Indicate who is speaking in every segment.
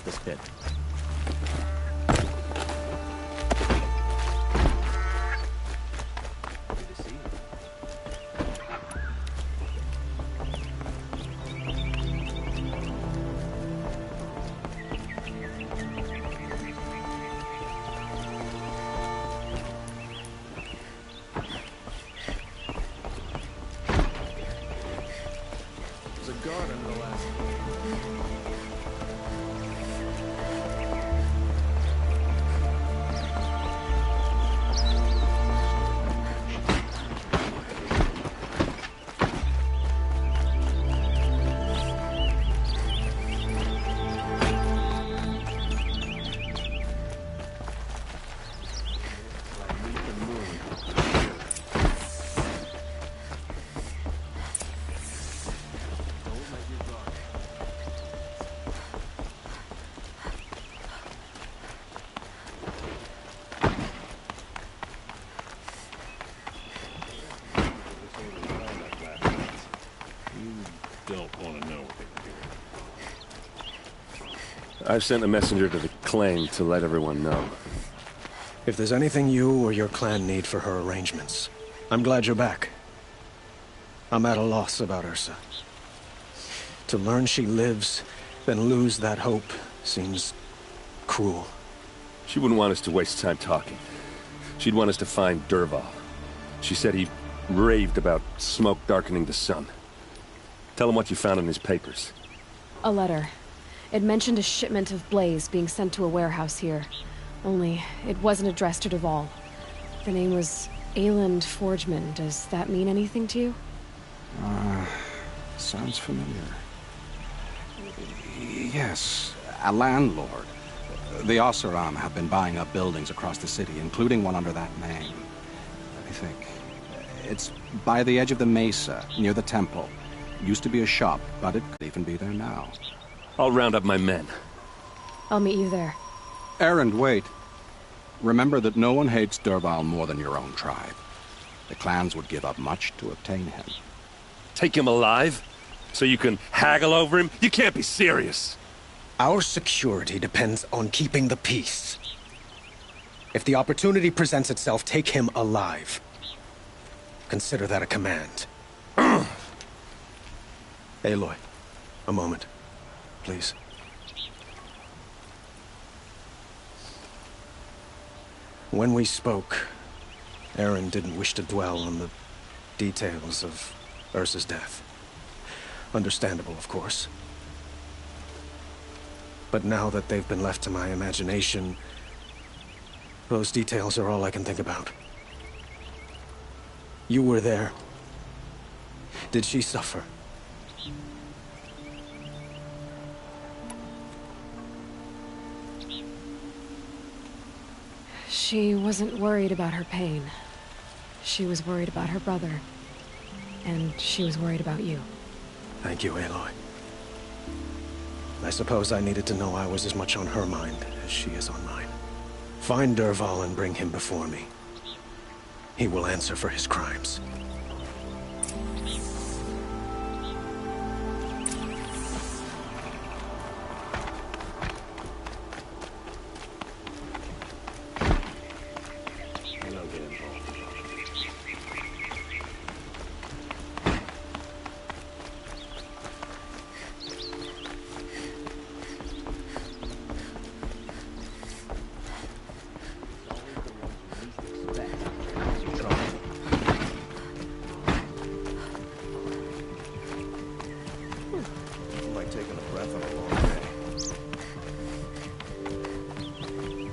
Speaker 1: this pit.
Speaker 2: I've sent a messenger to the claim to let everyone know.
Speaker 3: If there's anything you or your clan need for her arrangements, I'm glad you're back. I'm at a loss about Ursa. To learn she lives, then lose that hope, seems cruel.
Speaker 2: She wouldn't want us to waste time talking. She'd want us to find Dervahl. She said he raved about smoke darkening the sun. Tell him what you found in his papers.
Speaker 4: A letter. It mentioned a shipment of blaze being sent to a warehouse here. Only, it wasn't addressed to Dervahl. The name was Ayland Forgeman. Does that mean anything to you?
Speaker 5: Sounds familiar. Yes, a landlord. The Oseram have been buying up buildings across the city, including one under that name. Let me think. It's by the edge of the mesa, near the temple. Used to be a shop, but it could even be there now.
Speaker 2: I'll round up my men.
Speaker 4: I'll meet you there.
Speaker 5: Erend, wait. Remember that no one hates Dervahl more than your own tribe. The clans would give up much to obtain him.
Speaker 2: Take him alive? So you can haggle over him? You can't be serious!
Speaker 3: Our security depends on keeping the peace. If the opportunity presents itself, take him alive. Consider that a command. Aloy, a moment. Please. When we spoke, Erend didn't wish to dwell on the details of Ursa's death. Understandable, of course. But now that they've been left to my imagination, those details are all I can think about. You were there. Did she suffer?
Speaker 4: She wasn't worried about her pain. She was worried about her brother. And she was worried about you.
Speaker 3: Thank you, Aloy. I suppose I needed to know I was as much on her mind as she is on mine. Find Dervahl and bring him before me. He will answer for his crimes.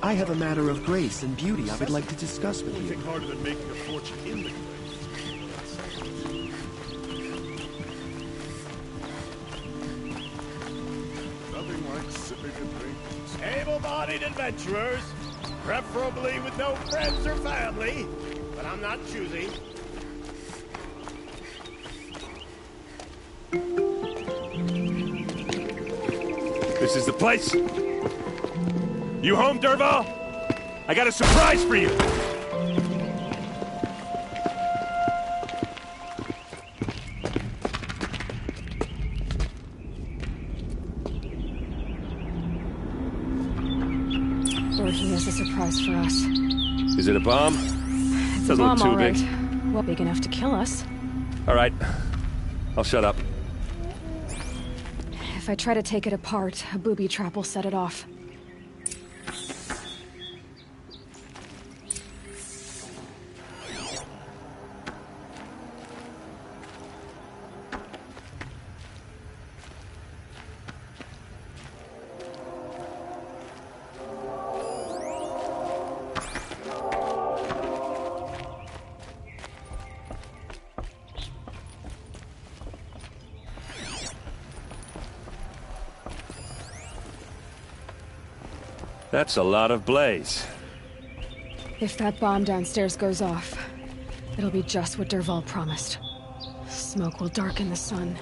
Speaker 6: I have a matter of grace and beauty I would like to discuss with you.
Speaker 7: Harder than making a fortune in the place. Nothing like sipping and drinking.
Speaker 8: Able-bodied adventurers, preferably with no friends or family, but I'm not choosy.
Speaker 2: This is the place! You home, Dervahl? I got a surprise for you!
Speaker 4: He has a surprise for us.
Speaker 2: Is it a bomb?
Speaker 4: It's a
Speaker 2: Doesn't look
Speaker 4: bomb,
Speaker 2: too
Speaker 4: all right.
Speaker 2: big.
Speaker 4: Well, big enough to kill us.
Speaker 2: All right. I'll shut up.
Speaker 4: If I try to take it apart, a booby trap will set it off.
Speaker 2: That's a lot of blaze.
Speaker 4: If that bomb downstairs goes off, it'll be just what Dervahl promised. Smoke will darken the sun.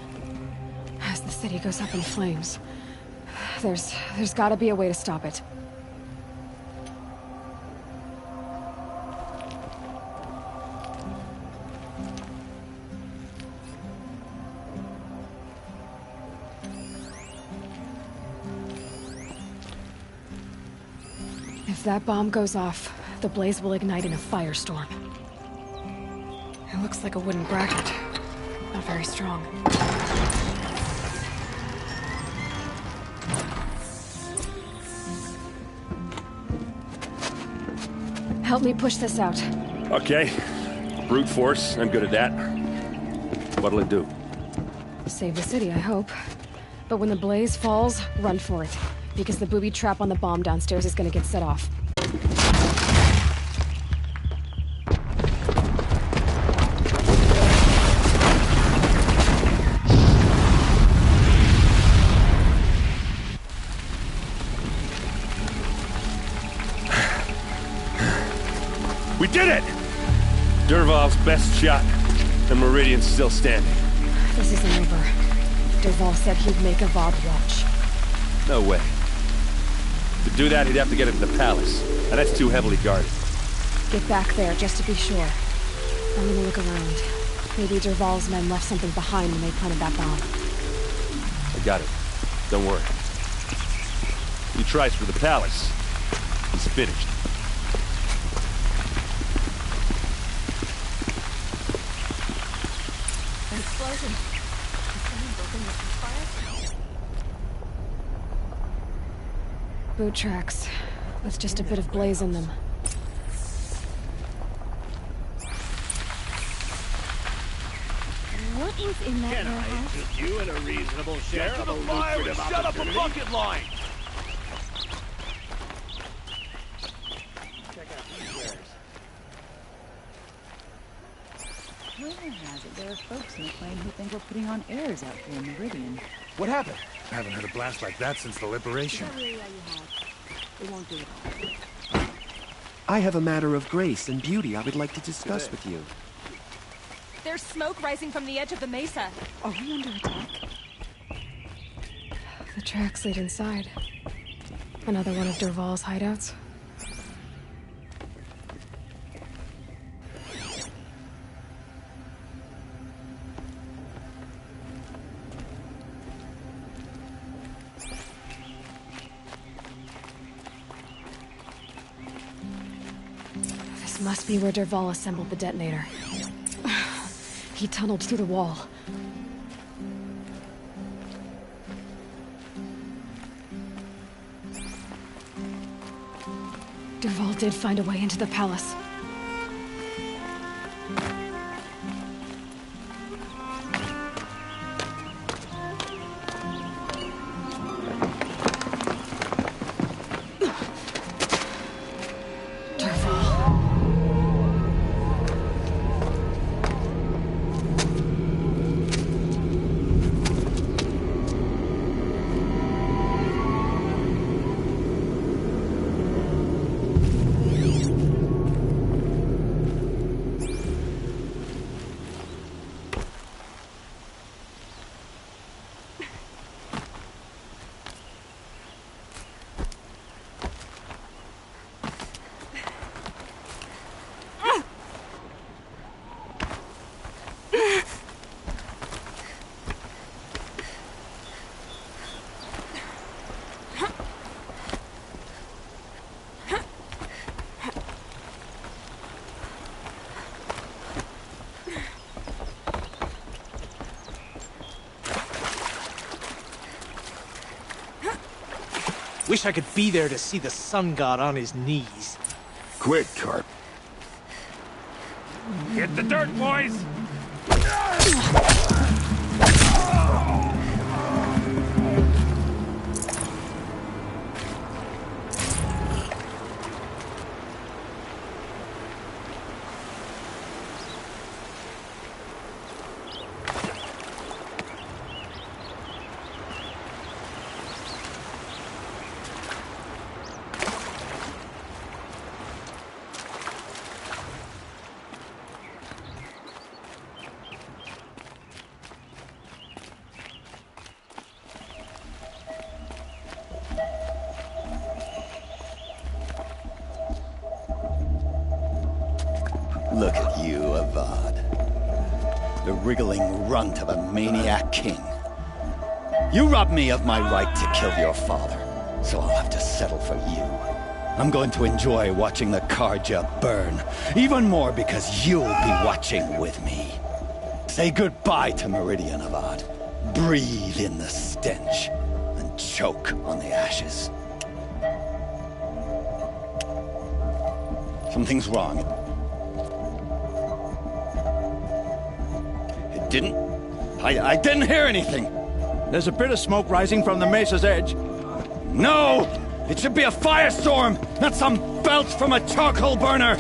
Speaker 4: As the city goes up in flames, there's gotta be a way to stop it. If that bomb goes off, the blaze will ignite in a firestorm. It looks like a wooden bracket. Not very strong. Help me push this out.
Speaker 2: Okay. Brute force, I'm good at that. What'll it do?
Speaker 4: Save the city, I hope. But when the blaze falls, run for it. Because the booby trap on the bomb downstairs is gonna get set off.
Speaker 2: We did it! Dervahl's best shot, and Meridian's still standing.
Speaker 4: This isn't over. Dervahl said he'd make a Vob watch.
Speaker 2: No way. To do that, he'd have to get into the palace, and that's too heavily guarded.
Speaker 4: Get back there, just to be sure. I'm gonna look around. Maybe Dervahl's men left something behind when they planted that bomb.
Speaker 2: I got it. Don't worry. He tries for the palace. He's finished.
Speaker 1: An explosion. Has someone broken this fire?
Speaker 4: Boot tracks. With just a bit of blaze in them.
Speaker 1: What was in that
Speaker 8: Can I
Speaker 1: warehouse?
Speaker 8: interest you in a reasonable share of a lucrative
Speaker 7: Shut up a
Speaker 8: opportunity?
Speaker 7: bucket line!
Speaker 8: Check out these wares.
Speaker 9: Rumor has it there are folks in the claim who think we're putting on airs out here in Meridian.
Speaker 7: What happened? I haven't had a blast like that since the liberation.
Speaker 9: Really, you have. It won't do it all.
Speaker 6: I have a matter of grace and beauty I would like to discuss with you.
Speaker 1: There's smoke rising from the edge of the mesa.
Speaker 9: Are we under attack?
Speaker 4: The tracks lead inside. Another one of Dervahl's hideouts. This must be where Dervahl assembled the detonator. He tunneled through the wall. Dervahl did find a way into the palace.
Speaker 10: Wish I could be there to see the sun god on his knees.
Speaker 2: Quick, Carp.
Speaker 7: Hit the dirt, boys!
Speaker 11: Look at you, Avad. The wriggling runt of a maniac king. You robbed me of my right to kill your father, so I'll have to settle for you. I'm going to enjoy watching the Karja burn, even more because you'll be watching with me. Say goodbye to Meridian, Avad. Breathe in the stench, and choke on the ashes. Something's wrong. I didn't hear anything.
Speaker 12: There's a bit of smoke rising from the mesa's edge.
Speaker 11: No! It should be a firestorm, not some belch from a charcoal burner!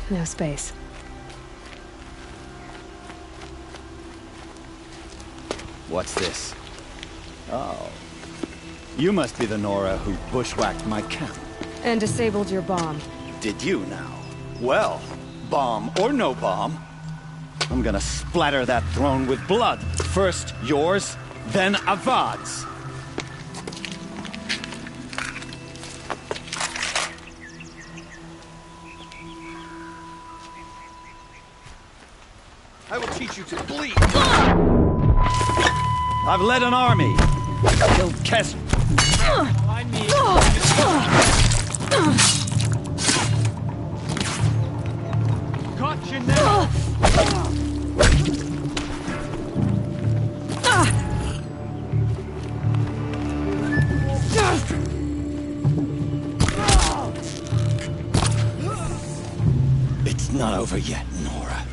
Speaker 4: No space.
Speaker 11: What's this? Oh. You must be the Nora who bushwhacked my camp.
Speaker 4: And disabled your bomb.
Speaker 11: Did you now? Well, bomb or no bomb, I'm gonna splatter that throne with blood. First yours, then Avad's. I will teach you to bleed. I've led an army. Killed Kes.
Speaker 10: Got you now.
Speaker 11: It's not over yet, Nora.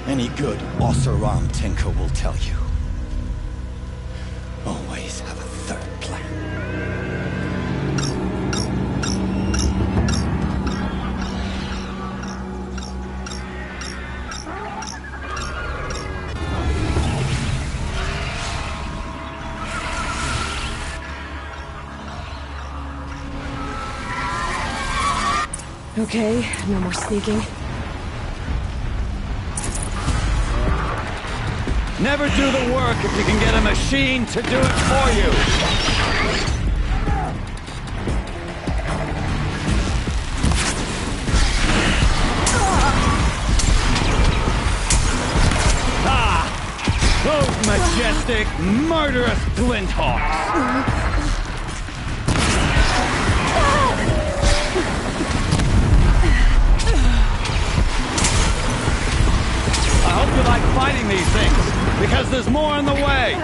Speaker 11: Any good Oseram tinker will tell you. Always have a third plan.
Speaker 4: Okay, no more sneaking.
Speaker 11: Never do the work if you can get a machine to do it for you. Ah! Those majestic, murderous glinthawks! I hope you like fighting these things, because there's more on the way!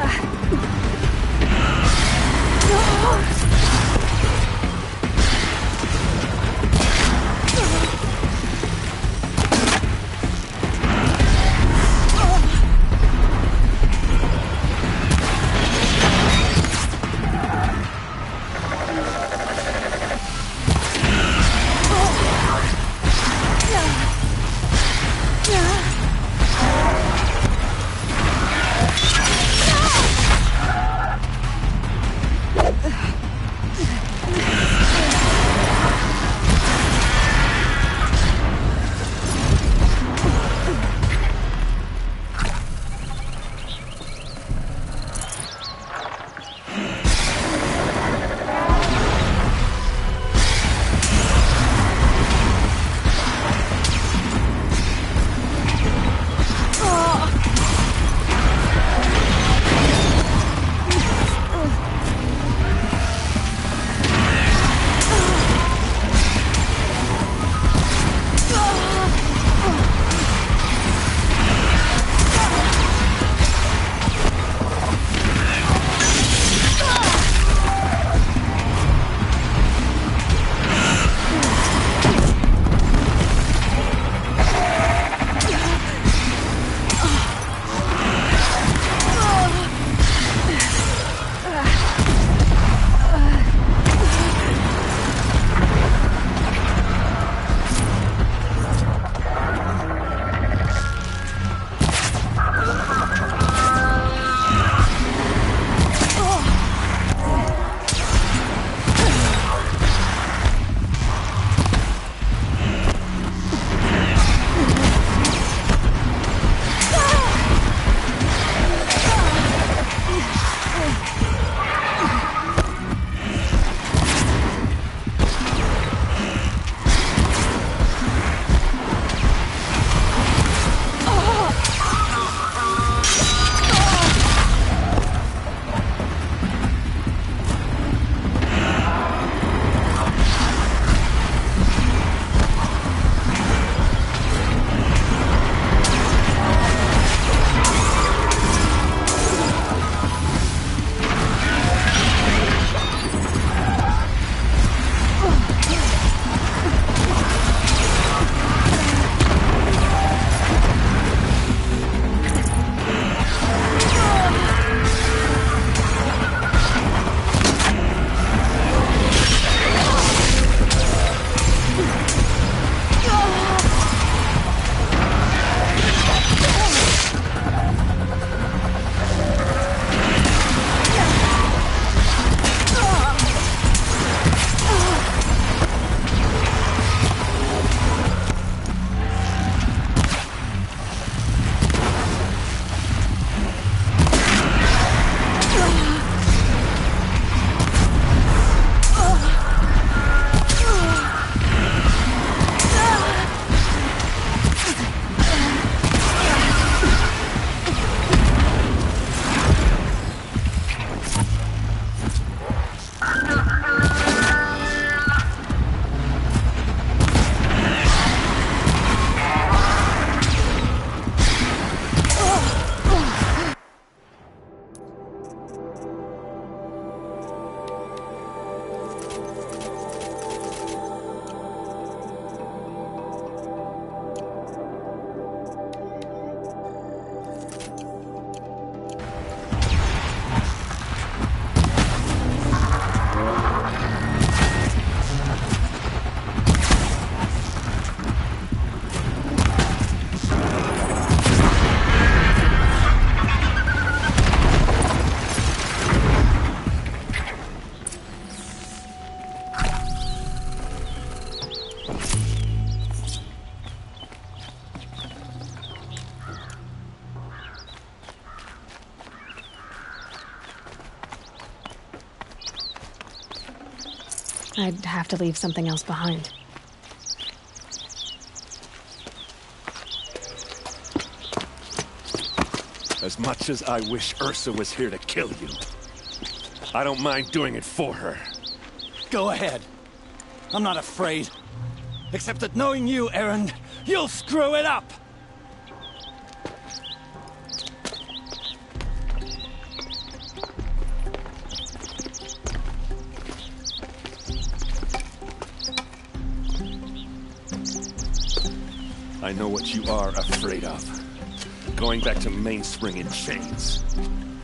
Speaker 4: I'd have to leave something else behind.
Speaker 2: As much as I wish Ursa was here to kill you, I don't mind doing it for her.
Speaker 11: Go ahead. I'm not afraid. Except that knowing you, Aaron, you'll screw it up!
Speaker 2: I know what you are afraid of. Going back to Mainspring in chains.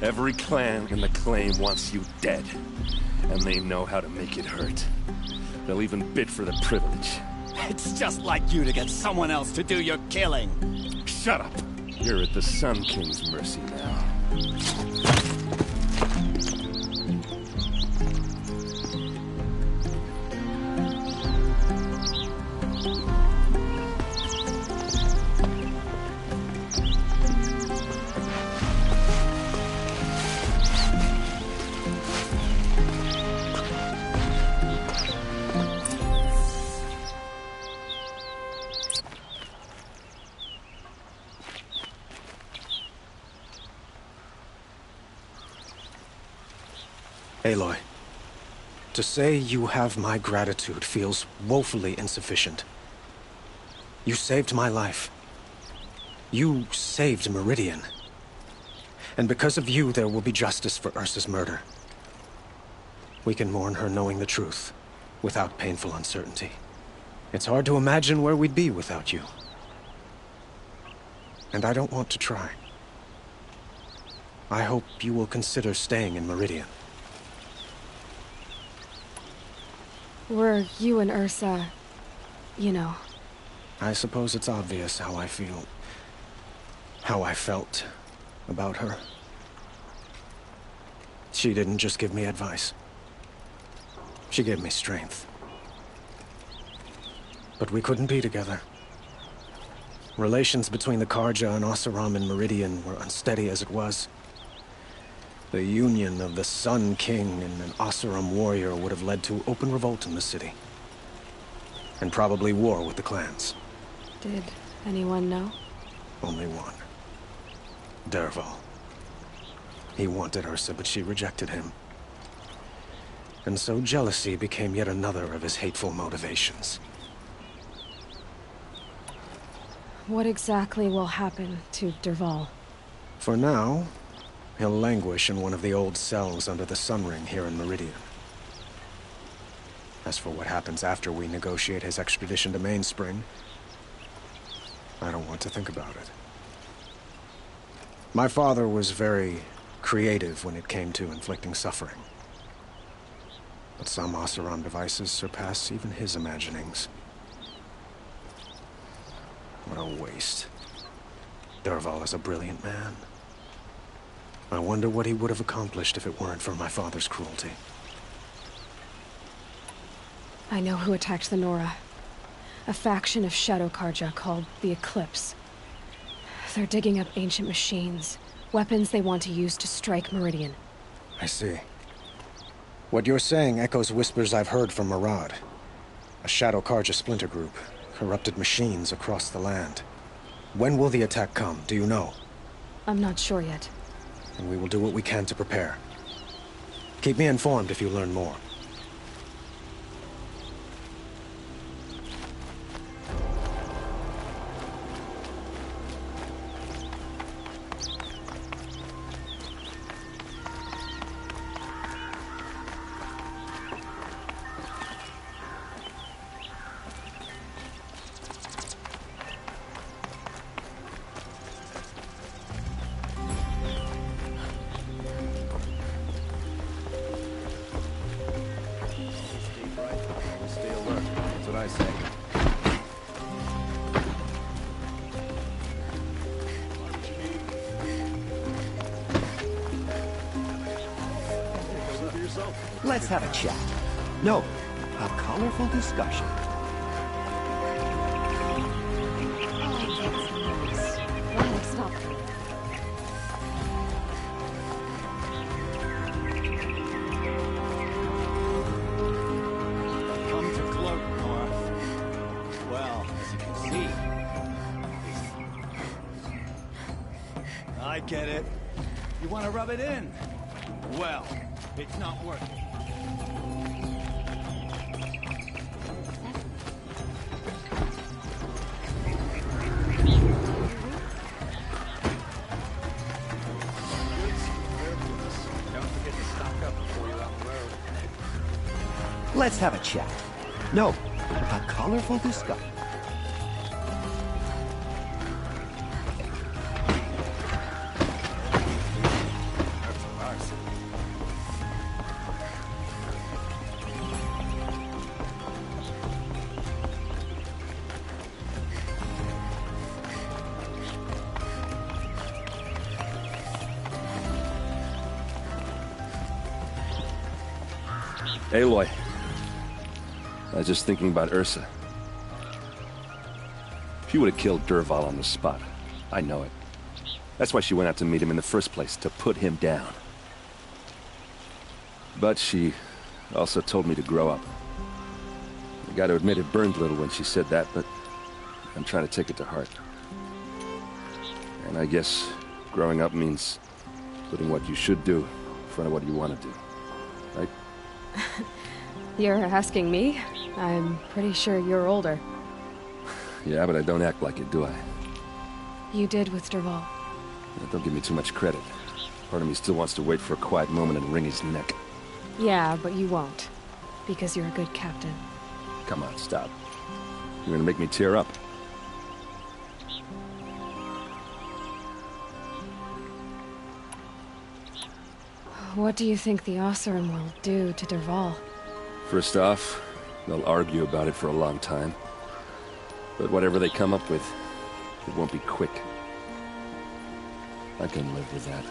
Speaker 2: Every clan in the claim wants you dead. And they know how to make it hurt. They'll even bid for the privilege.
Speaker 11: It's just like you to get someone else to do your killing.
Speaker 2: Shut up! You're at the Sun King's mercy now.
Speaker 3: Aloy, to say you have my gratitude feels woefully insufficient. You saved my life. You saved Meridian. And because of you, there will be justice for Ursa's murder. We can mourn her knowing the truth, without painful uncertainty. It's hard to imagine where we'd be without you. And I don't want to try. I hope you will consider staying in Meridian.
Speaker 4: Were you and Ursa, you know...
Speaker 3: I suppose it's obvious how I feel. How I felt about her. She didn't just give me advice. She gave me strength. But we couldn't be together. Relations between the Karja and Oseram in Meridian were unsteady as it was. The union of the Sun King and an Oseram warrior would have led to open revolt in the city. And probably war with the clans.
Speaker 4: Did anyone know?
Speaker 3: Only one. Dervahl. He wanted Ursa, but she rejected him. And so jealousy became yet another of his hateful motivations.
Speaker 4: What exactly will happen to Dervahl?
Speaker 3: For now, he'll languish in one of the old cells under the Sun Ring here in Meridian. As for what happens after we negotiate his extradition to Mainspring, I don't want to think about it. My father was very creative when it came to inflicting suffering. But some Oseram devices surpass even his imaginings. What a waste. Dervahl is a brilliant man. I wonder what he would have accomplished if it weren't for my father's cruelty.
Speaker 4: I know who attacked the Nora. A faction of Shadow Karja called the Eclipse. They're digging up ancient machines, weapons they want to use to strike Meridian.
Speaker 3: I see. What you're saying echoes whispers I've heard from Murad. A Shadow Karja splinter group, corrupted machines across the land. When will the attack come, do you know?
Speaker 4: I'm not sure yet.
Speaker 3: And we will do what we can to prepare. Keep me informed if you learn more.
Speaker 6: Let's have a chat. No, a colorful discussion.
Speaker 4: Stop.
Speaker 12: I get it. You want to rub it in? Well, it's not working.
Speaker 6: Let's have a chat. No, a colorful discussion.
Speaker 2: Aloy. I was just thinking about Ursa. She would have killed Dervahl on the spot. I know it. That's why she went out to meet him in the first place, to put him down. But she also told me to grow up. I gotta admit it burned a little when she said that, but I'm trying to take it to heart. And I guess growing up means putting what you should do in front of what you want to do. Right?
Speaker 4: You're asking me? I'm pretty sure you're older.
Speaker 2: Yeah, but I don't act like it, do I?
Speaker 4: You did with Dervahl.
Speaker 2: Don't give me too much credit. Part of me still wants to wait for a quiet moment and wring his neck.
Speaker 4: Yeah, but you won't. Because you're a good captain.
Speaker 2: Come on, stop. You're gonna make me tear up.
Speaker 4: What do you think the Oseram will do to Dervahl?
Speaker 2: First off, they'll argue about it for a long time. But whatever they come up with, it won't be quick. I can live with that.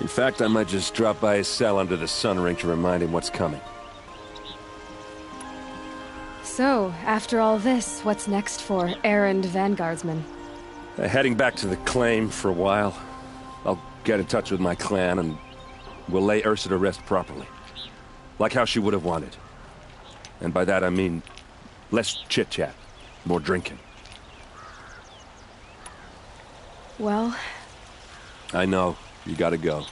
Speaker 2: In fact, I might just drop by his cell under the sun ring to remind him what's coming.
Speaker 4: So, after all this, what's next for errand vanguardsman?
Speaker 2: Heading back to the claim for a while. I'll get in touch with my clan and we'll lay Ursa to rest properly. Like how she would have wanted. And by that I mean less chit-chat, more drinking.
Speaker 4: Well...
Speaker 2: I know, you gotta go.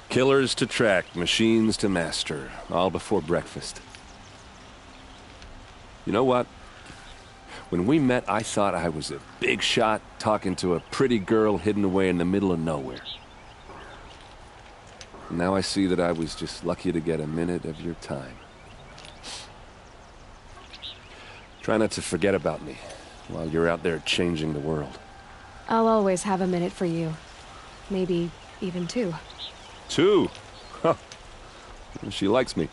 Speaker 2: Killers to track, machines to master, all before breakfast. You know what? When we met, I thought I was a big shot talking to a pretty girl hidden away in the middle of nowhere. Now I see that I was just lucky to get a minute of your time. Try not to forget about me while you're out there changing the world.
Speaker 4: I'll always have a minute for you. Maybe even two.
Speaker 2: Two? Huh. She likes me.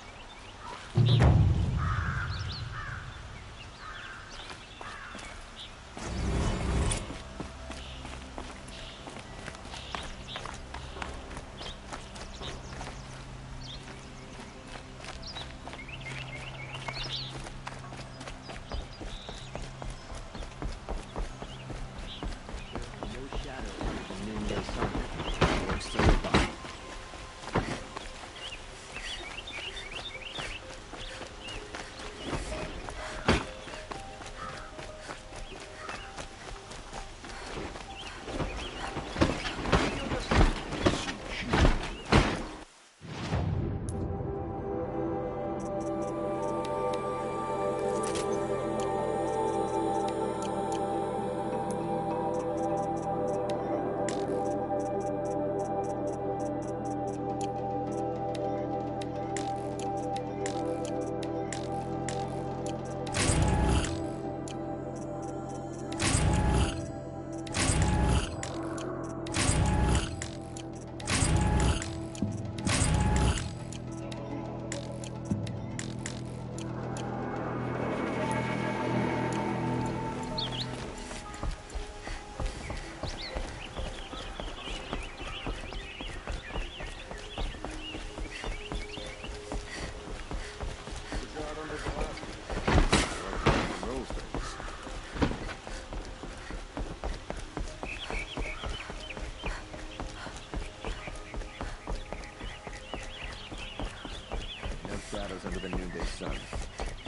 Speaker 2: Under the noonday sun.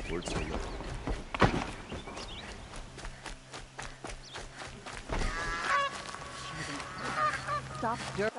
Speaker 2: Words to live.
Speaker 9: stop dirt.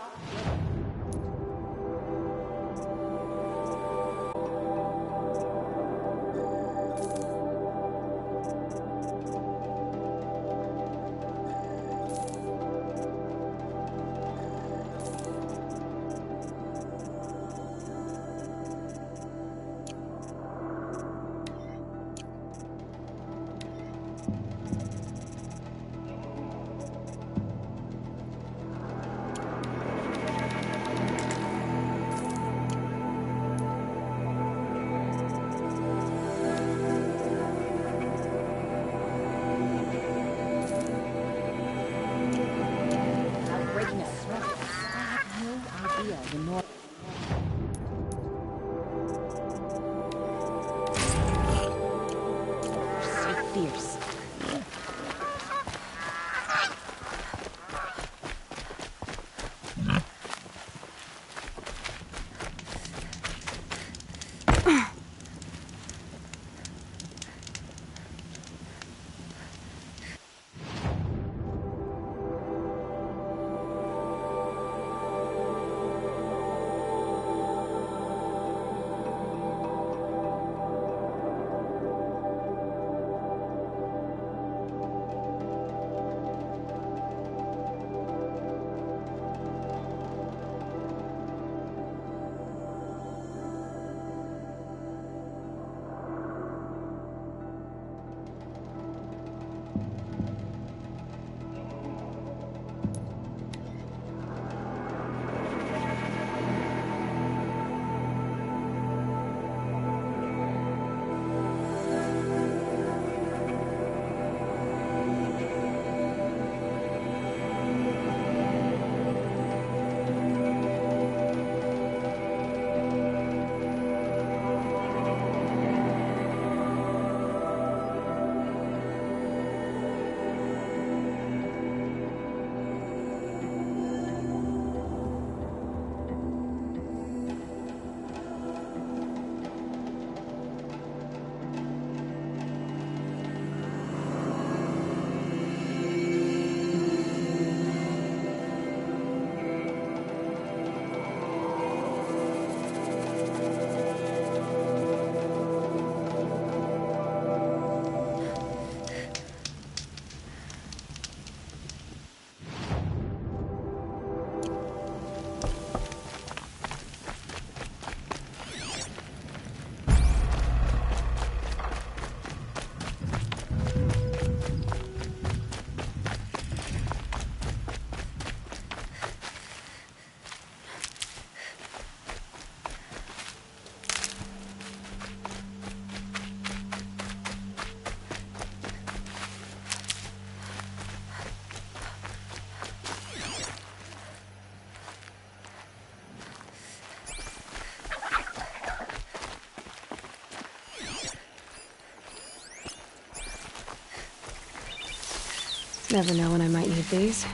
Speaker 4: Never know when I might need these.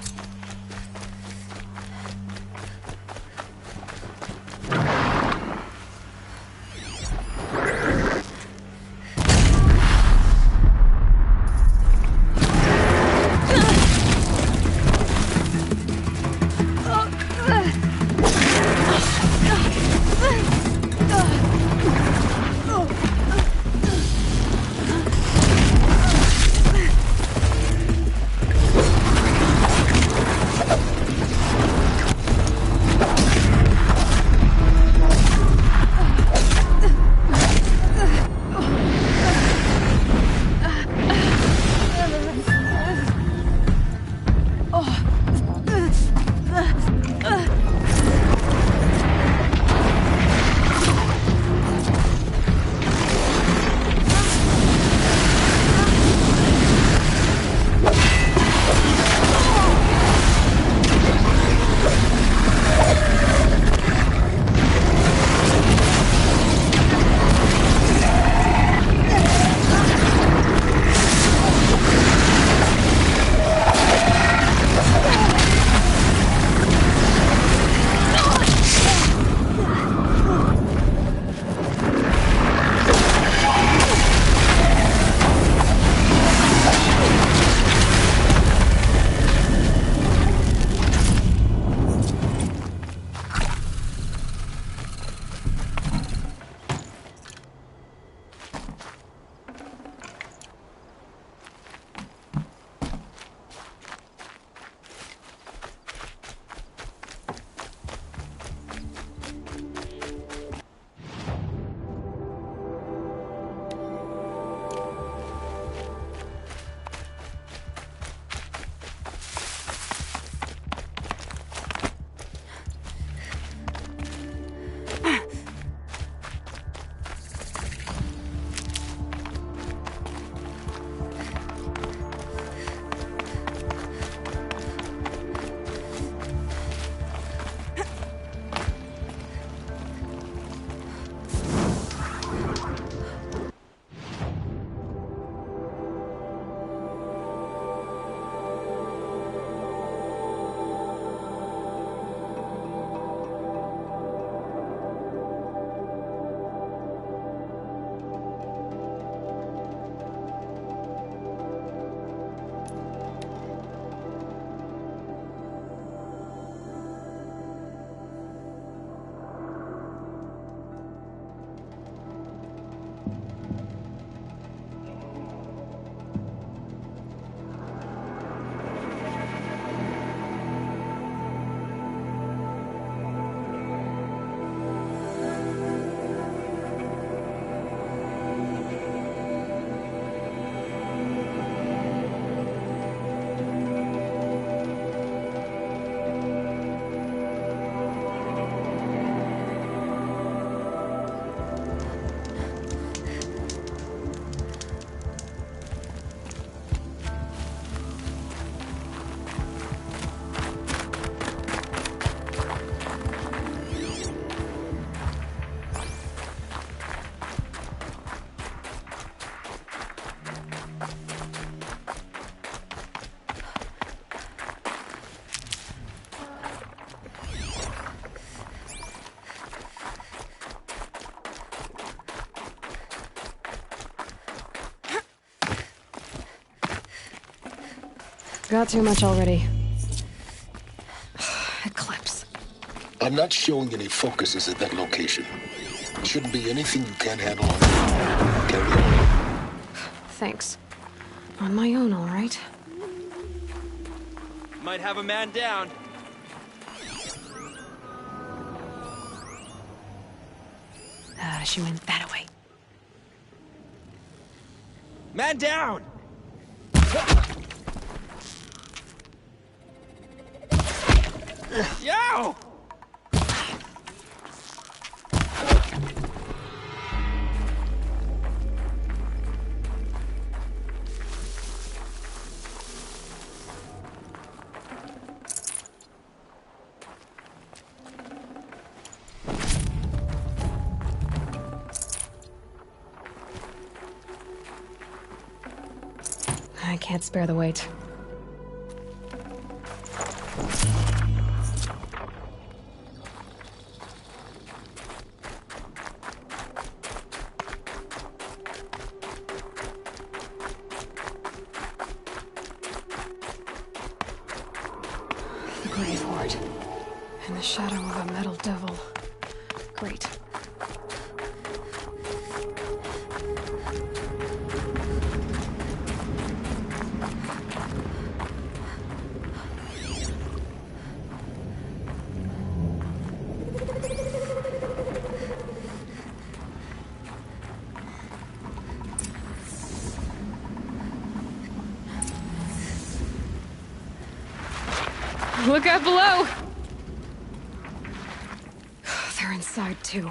Speaker 4: Got too much already. Eclipse.
Speaker 13: I'm not showing any focuses at that location. Shouldn't be anything you can't handle on. Carry on.
Speaker 4: Thanks. On my own, all right?
Speaker 14: Might have a man down.
Speaker 4: She went that way.
Speaker 14: Man down! Yow!
Speaker 4: I can't spare the weight. The Grave Horde. In the shadow of a metal devil. Great. Look out below! They're inside, too.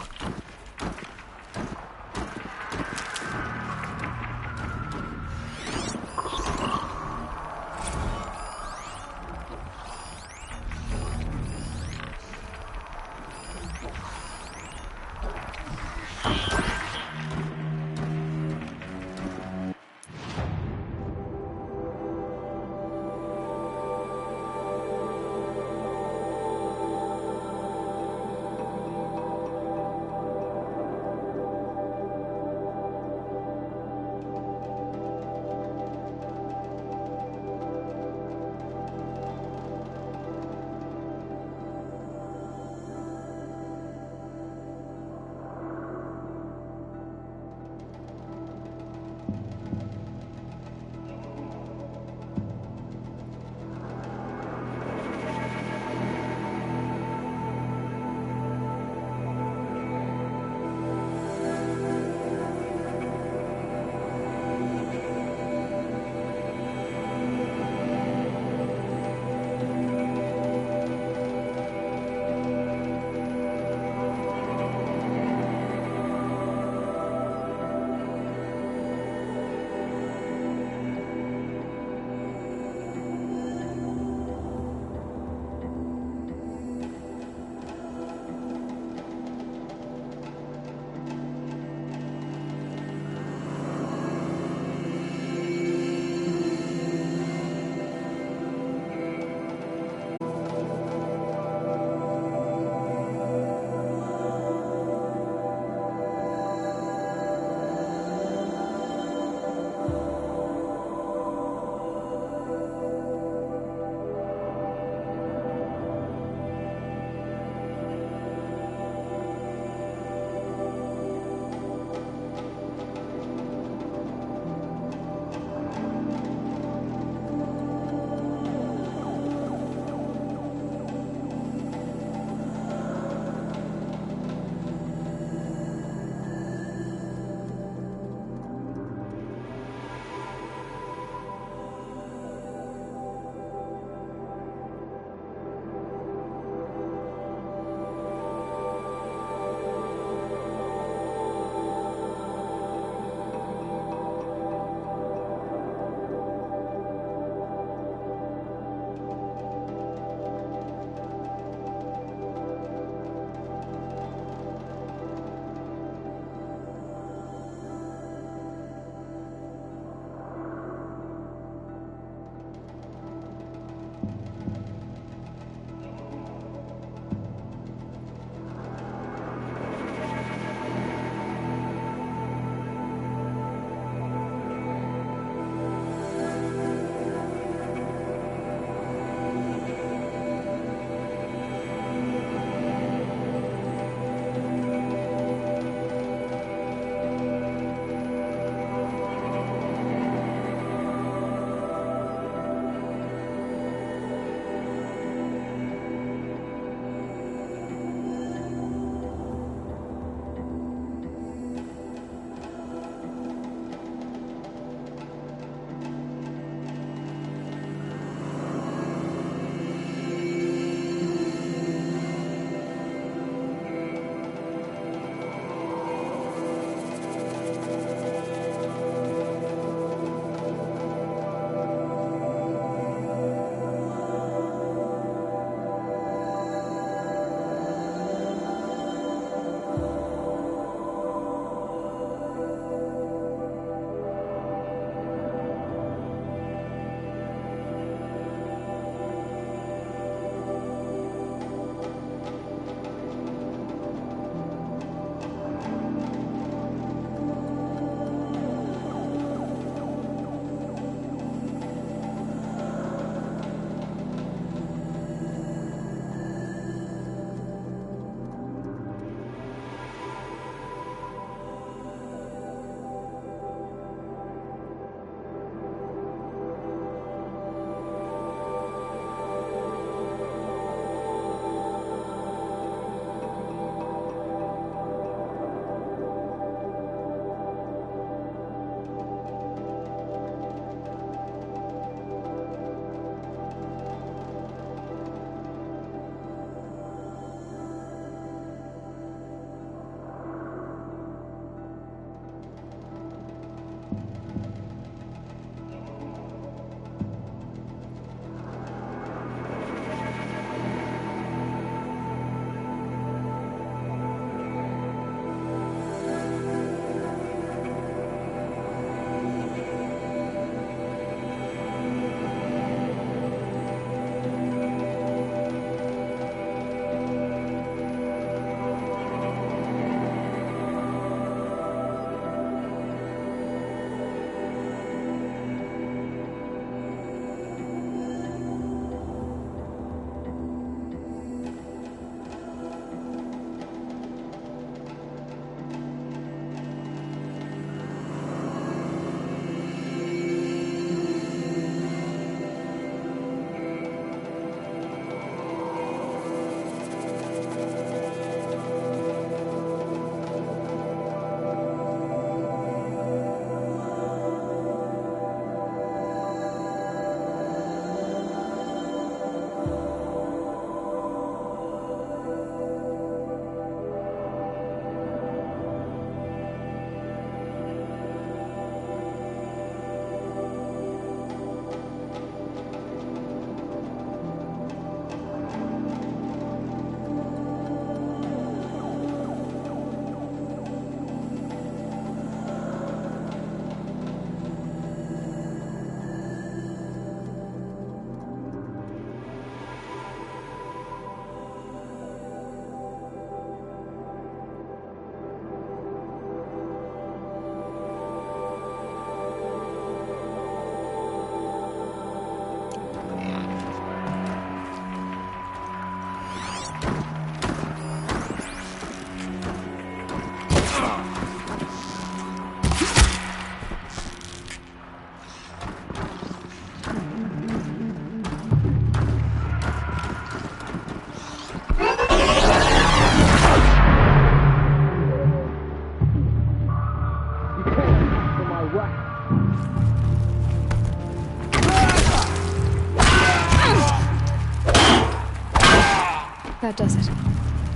Speaker 4: that does it.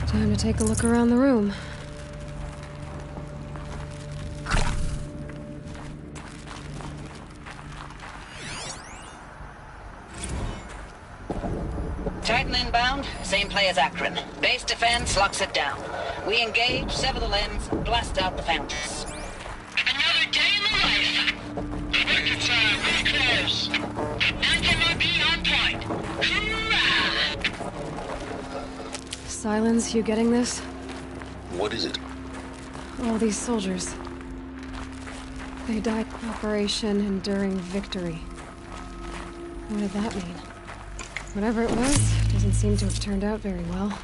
Speaker 4: Time to take a look around the room.
Speaker 15: Titan inbound, same play as Akron. Base defense locks it down. We engage, sever the limbs, blast out the fountains.
Speaker 16: Another day in the life. Rockets are really close. MOB on point. Hoorah!
Speaker 4: Silence, you getting this?
Speaker 13: What is it?
Speaker 4: All these soldiers. They died in Operation Enduring Victory. What did that mean? Whatever it was, doesn't seem to have turned out very well.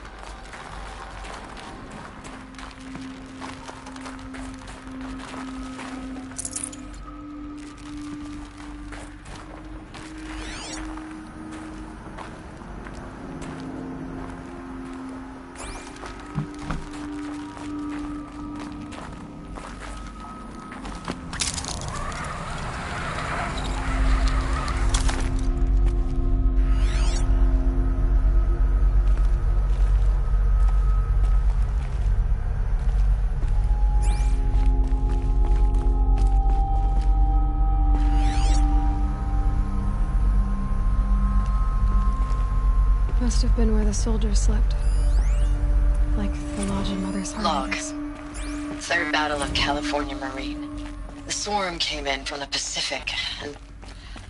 Speaker 4: Must have been where the soldiers slept. Like the lodge in Mother's Heart.
Speaker 17: Log. Third Battle of California Marine. The swarm came in from the Pacific, and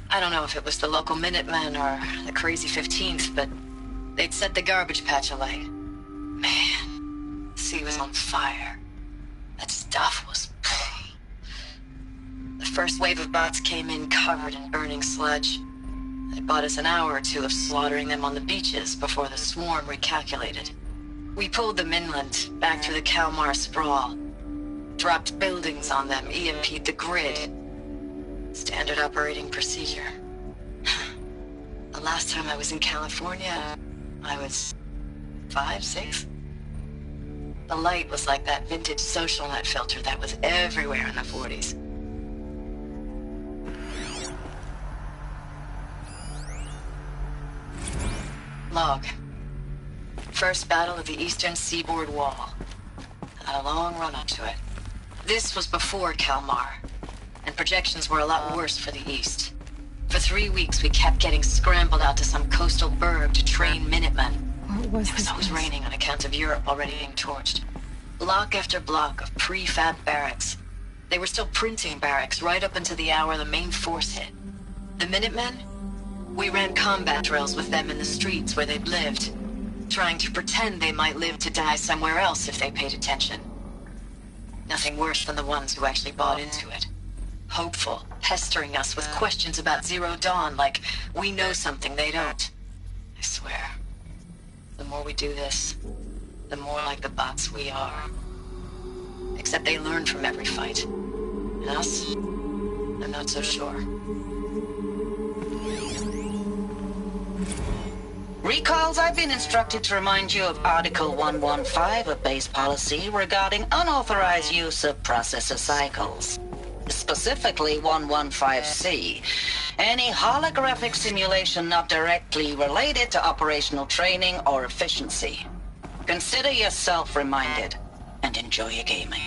Speaker 17: I don't know if it was the local Minutemen or the crazy 15th, but they'd set the garbage patch alight. Man, the sea was on fire. That stuff was... The first wave of bots came in covered in burning sludge. It bought us an hour or two of slaughtering them on the beaches before the swarm recalculated. We pulled them inland, back through the Kalmar sprawl. Dropped buildings on them, EMP'd the grid. Standard operating procedure. The last time I was in California, I was 5, 6? The light was like that vintage social net filter that was everywhere in the 40s. Log. First battle of the eastern seaboard wall. Had a long run up to it. This was before Kalmar, and projections were a lot worse for the east. For 3 weeks we kept getting scrambled out to some coastal burg to train Minutemen.
Speaker 4: What was
Speaker 17: It was
Speaker 4: this
Speaker 17: always
Speaker 4: place?
Speaker 17: raining on account of Europe already being torched. Block after block of prefab barracks. They were still printing barracks right up until the hour the main force hit. The Minutemen? We ran combat drills with them in the streets where they'd lived, trying to pretend they might live to die somewhere else if they paid attention. Nothing worse than the ones who actually bought into it. Hopeful, pestering us with questions about Zero Dawn like we know something they don't. I swear, the more we do this, the more like the bots we are. Except they learn from every fight. And us? I'm not so sure.
Speaker 15: Recalls, I've been instructed to remind you of Article 115 of base policy regarding unauthorized use of processor cycles. Specifically 115C. Any holographic simulation not directly related to operational training or efficiency. Consider yourself reminded, and enjoy your gaming.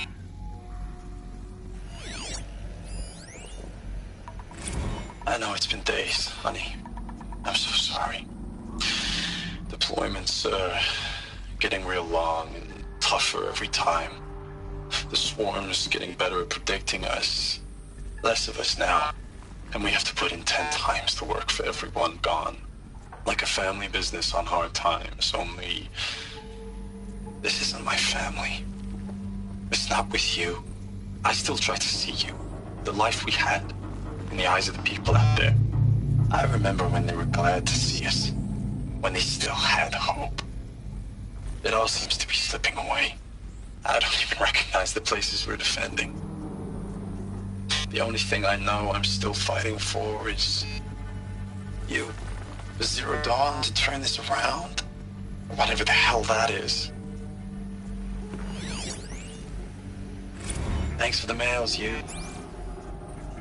Speaker 18: I know it's been days, honey. I'm so sorry. Deployments are getting real long and tougher every time. The swarm's getting better at predicting us. Less of us now. And we have to put in 10 times the work for everyone gone. Like a family business on hard times, only... This isn't my family. It's not with you. I still try to see you. The life we had. In the eyes of the people out there. I remember when they were glad to see us. When they still had hope. It all seems to be slipping away. I don't even recognize the places we're defending. The only thing I know I'm still fighting for is... you. The Zero Dawn to turn this around? Or whatever the hell that is. Thanks for the mails, you.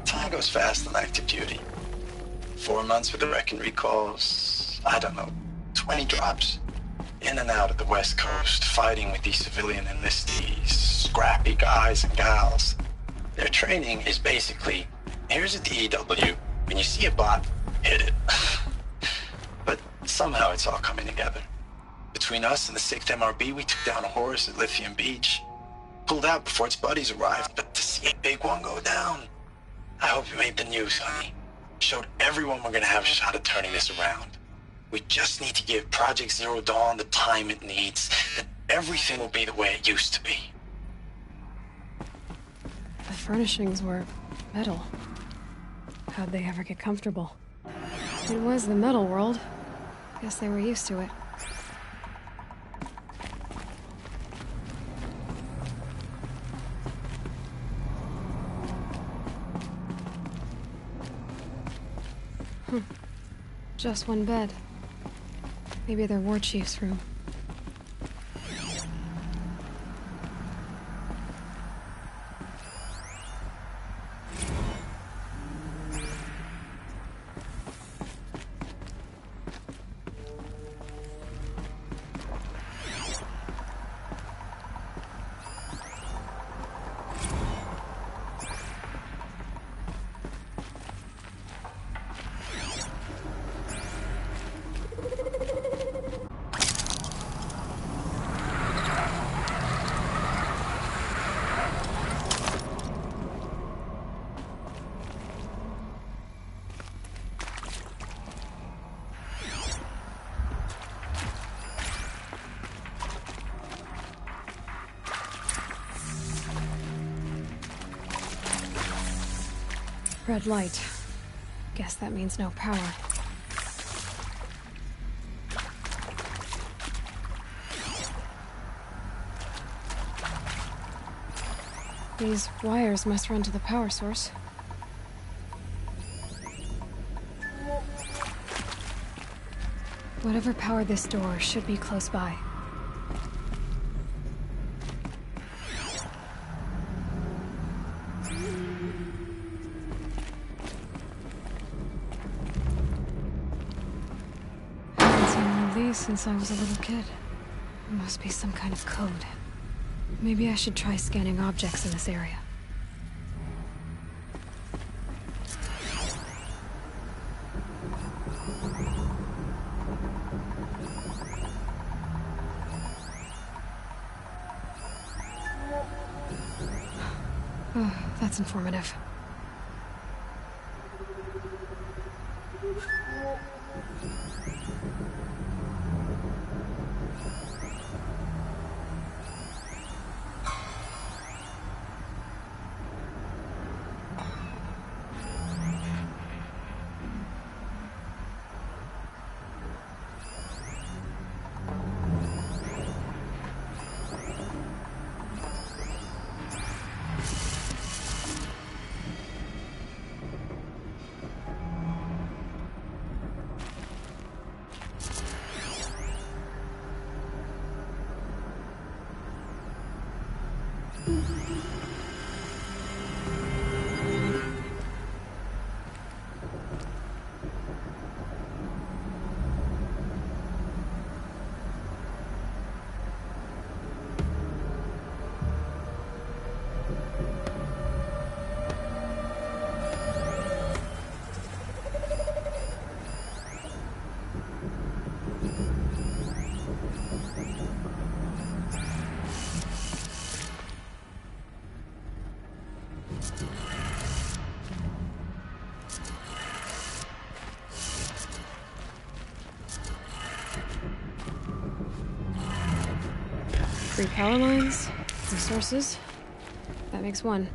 Speaker 18: Time goes fast on active duty. 4 months with the wreck and recalls. I don't know. 20 drops. Yeah, in and out of the West Coast, fighting with these civilian enlistees, scrappy guys and gals. Their training is basically, here's a DEW, when you see a bot, hit it. But somehow it's all coming together. Between us and the 6th MRB, we took down a horse at Lithium Beach. Pulled out before its buddies arrived, but to see a big one go down, I hope you made the news, honey. Showed everyone we're gonna have a shot at turning this around. We just need to give Project Zero Dawn the time it needs, then everything will be the way it used to be.
Speaker 4: The furnishings were metal. How'd they ever get comfortable? It was the metal world. Guess they were used to it. Just one bed. Maybe their war chief's room. Red light. Guess that means no power. These wires must run to the power source. Whatever powered this door should be close by. Since I was a little kid. It must be some kind of code. Maybe I should try scanning objects in this area. Oh, that's informative. Three power lines, resources. That makes one.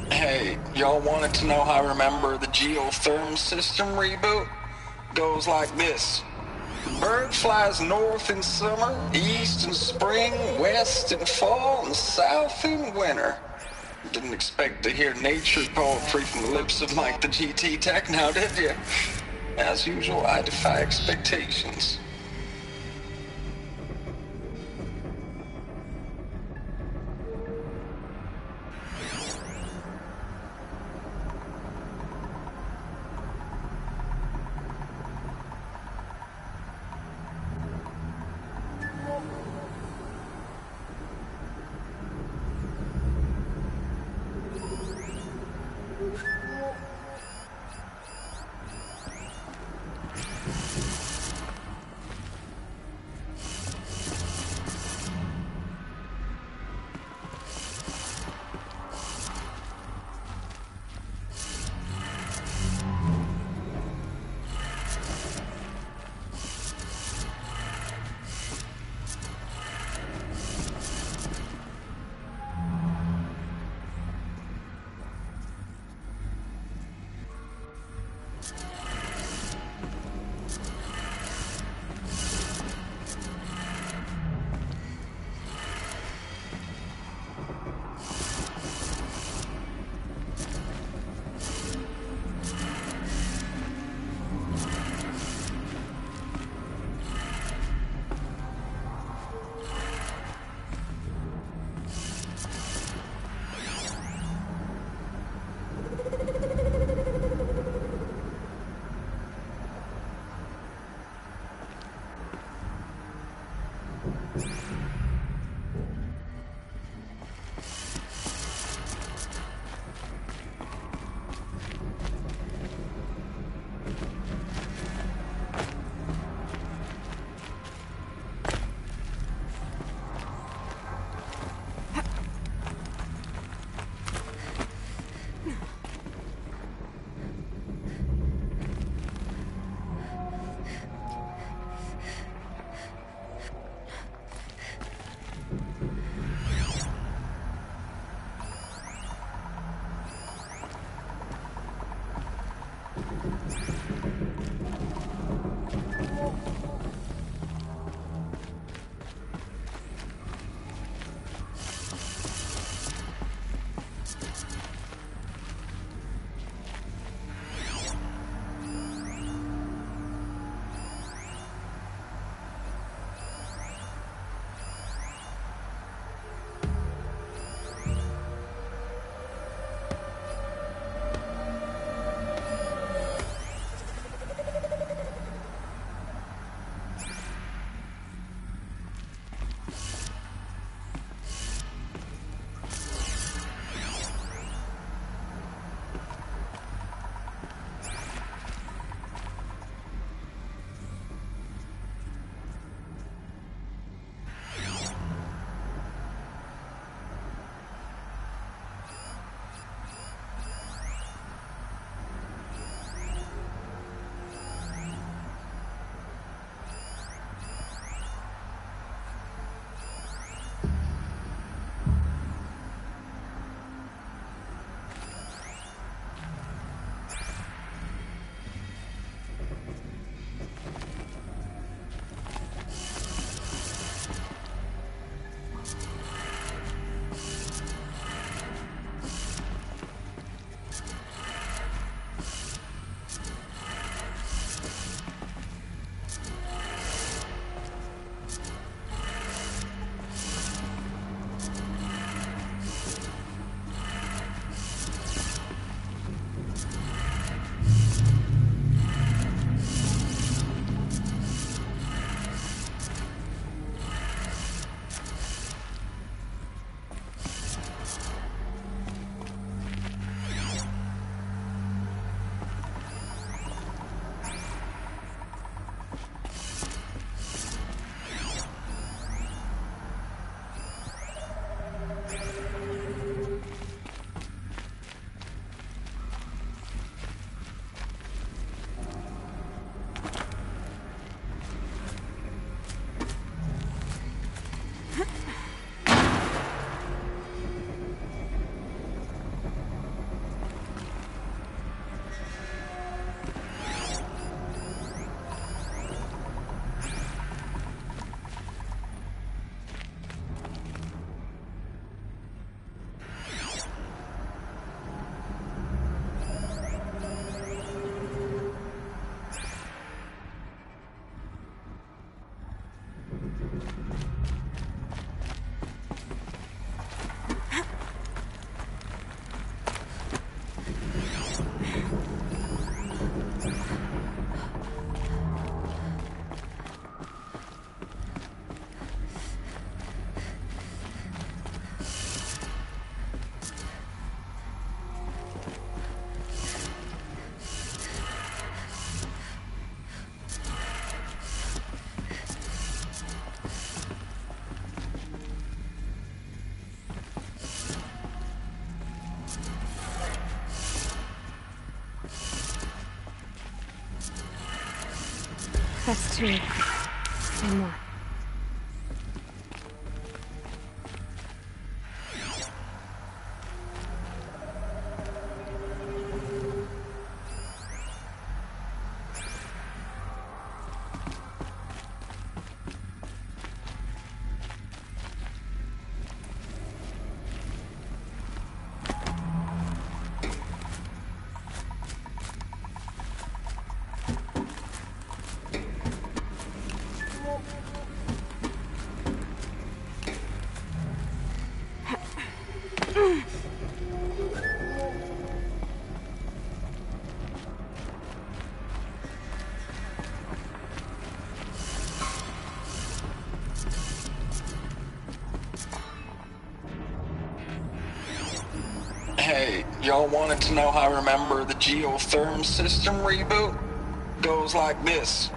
Speaker 19: Hey, y'all wanted to know how I remember the geotherm system reboot? Goes like this. Bird flies north in summer, east in spring, west in fall, and south in winter. Didn't expect to hear nature poetry from the lips of Mike the GT Tech now, did you? As usual, I defy expectations.
Speaker 4: That's two. One more.
Speaker 19: Hey, y'all wanted to know how I remember the geotherm system reboot? Goes like this.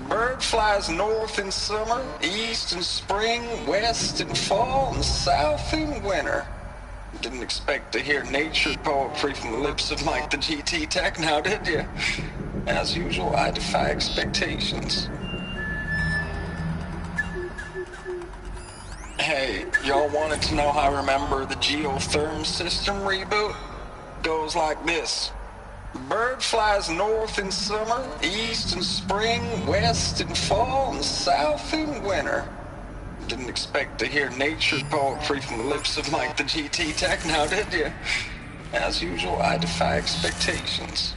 Speaker 19: Bird flies north in summer, east in spring, west in fall, and south in winter. Didn't expect to hear nature poetry from the lips of Mike the GT Tech now, did you? As usual, I defy expectations. Hey, y'all wanted to know how I remember the geotherm system reboot? Goes like this. Bird flies north in summer, east in spring, west in fall, and south in winter. Didn't expect to hear nature poetry from the lips of Mike the GT Tech now, did you? As usual, I defy expectations.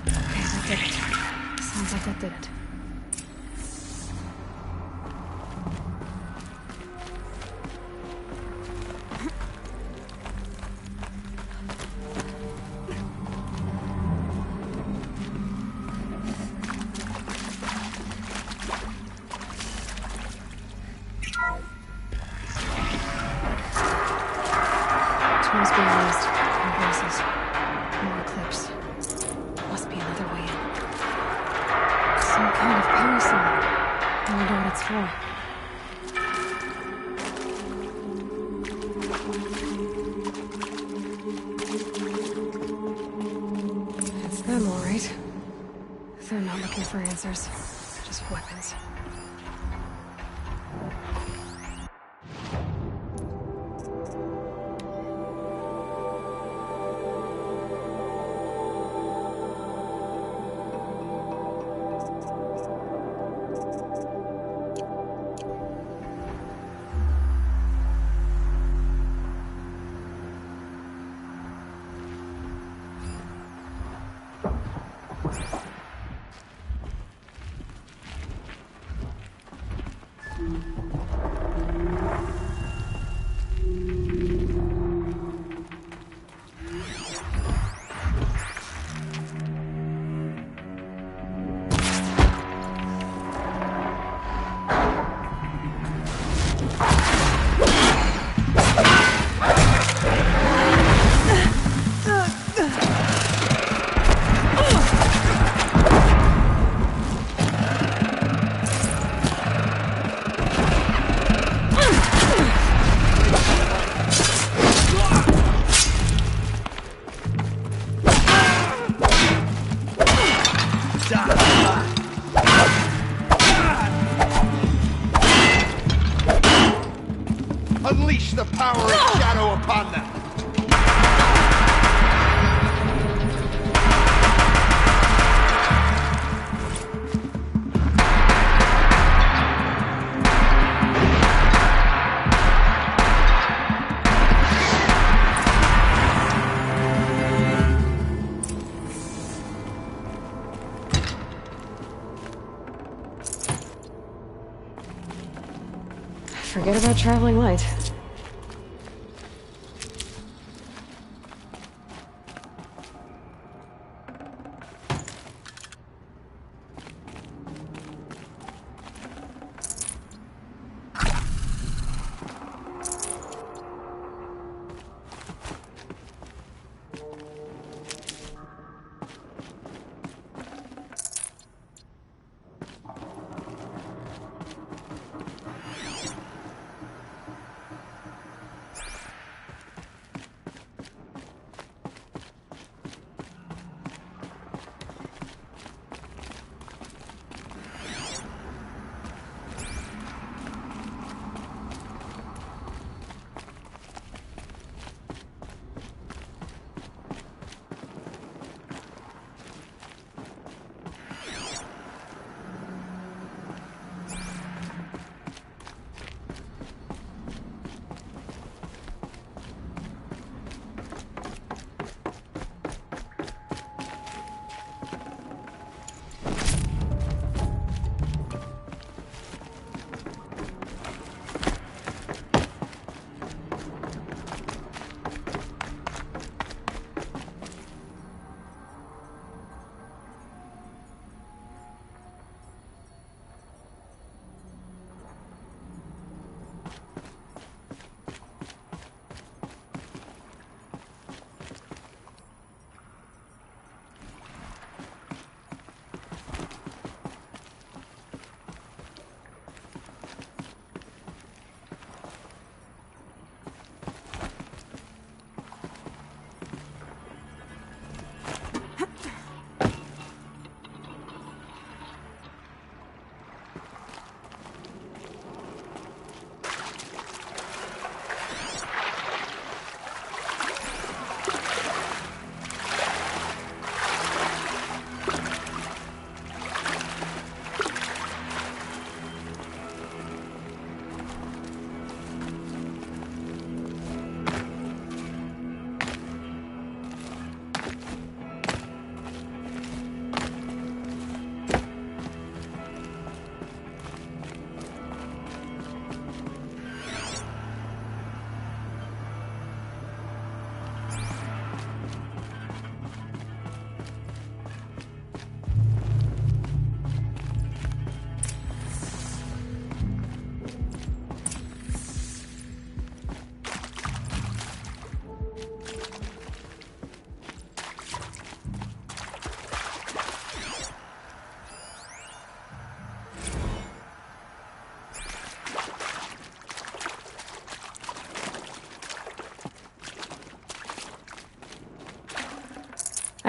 Speaker 4: Okay, that did it. Sounds like that did it. Tools being used in places. More clips. Must be another way in. Some kind of power saw. I wonder what it's for. It's them, all right. They're not looking for answers. Just weapons.
Speaker 12: Unleash the power of shadow upon them!
Speaker 4: Forget about traveling light.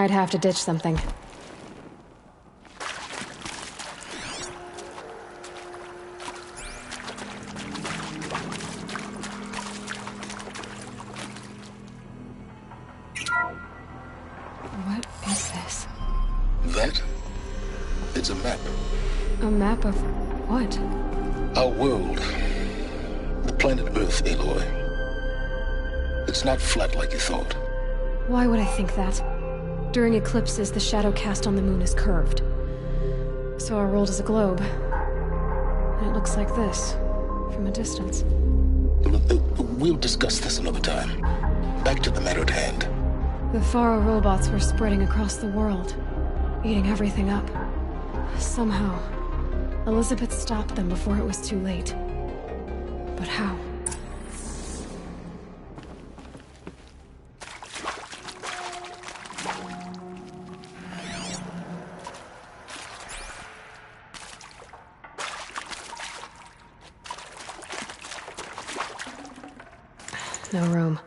Speaker 4: I'd have to ditch something. What is this?
Speaker 13: That? It's a map.
Speaker 4: A map of what?
Speaker 13: Our world. The planet Earth, Aloy. It's not flat like you thought.
Speaker 4: Why would I think that? During eclipses, the shadow cast on the moon is curved. So our world is a globe. And it looks like this, from a distance.
Speaker 13: We'll discuss this another time. Back to the matter at hand.
Speaker 4: The Faro robots were spreading across the world, eating everything up. Somehow, Elizabeth stopped them before it was too late. But how? No room.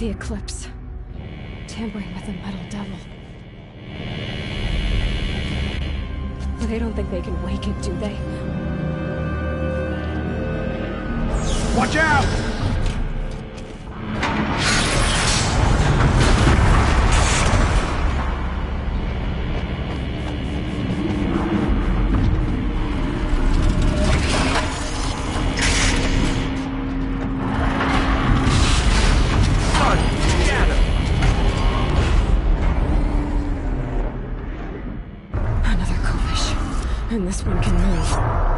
Speaker 4: The Eclipse. Tampering with the Metal Devil. They don't think they can wake it, do they?
Speaker 12: Watch out!
Speaker 4: And this one can move.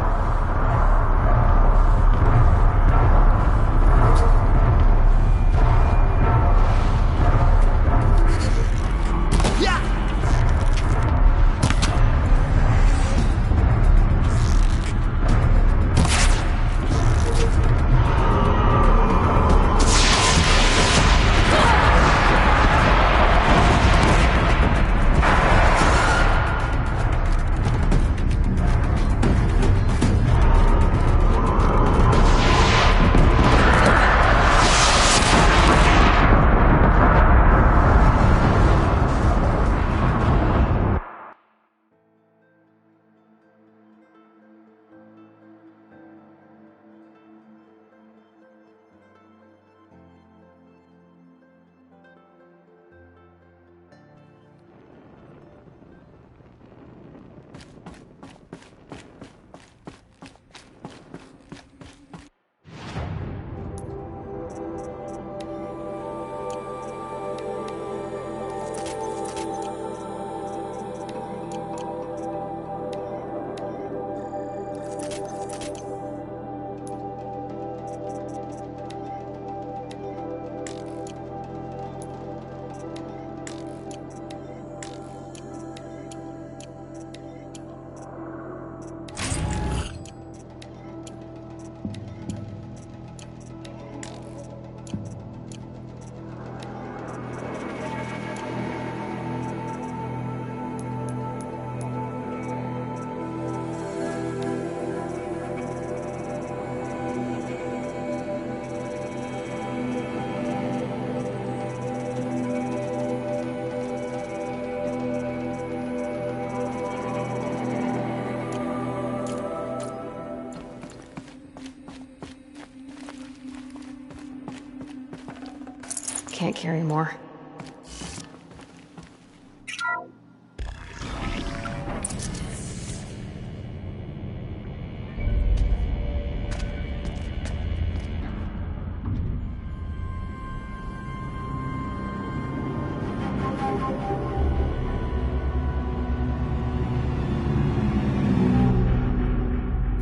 Speaker 4: Can't carry more.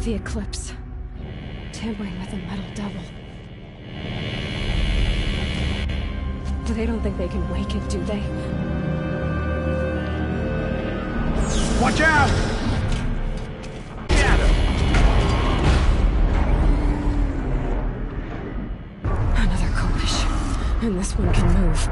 Speaker 4: The Eclipse. Tampering with the Metal Devil. They don't think they can wake it, do they?
Speaker 12: Watch out!
Speaker 4: Another coalition. And this one can move.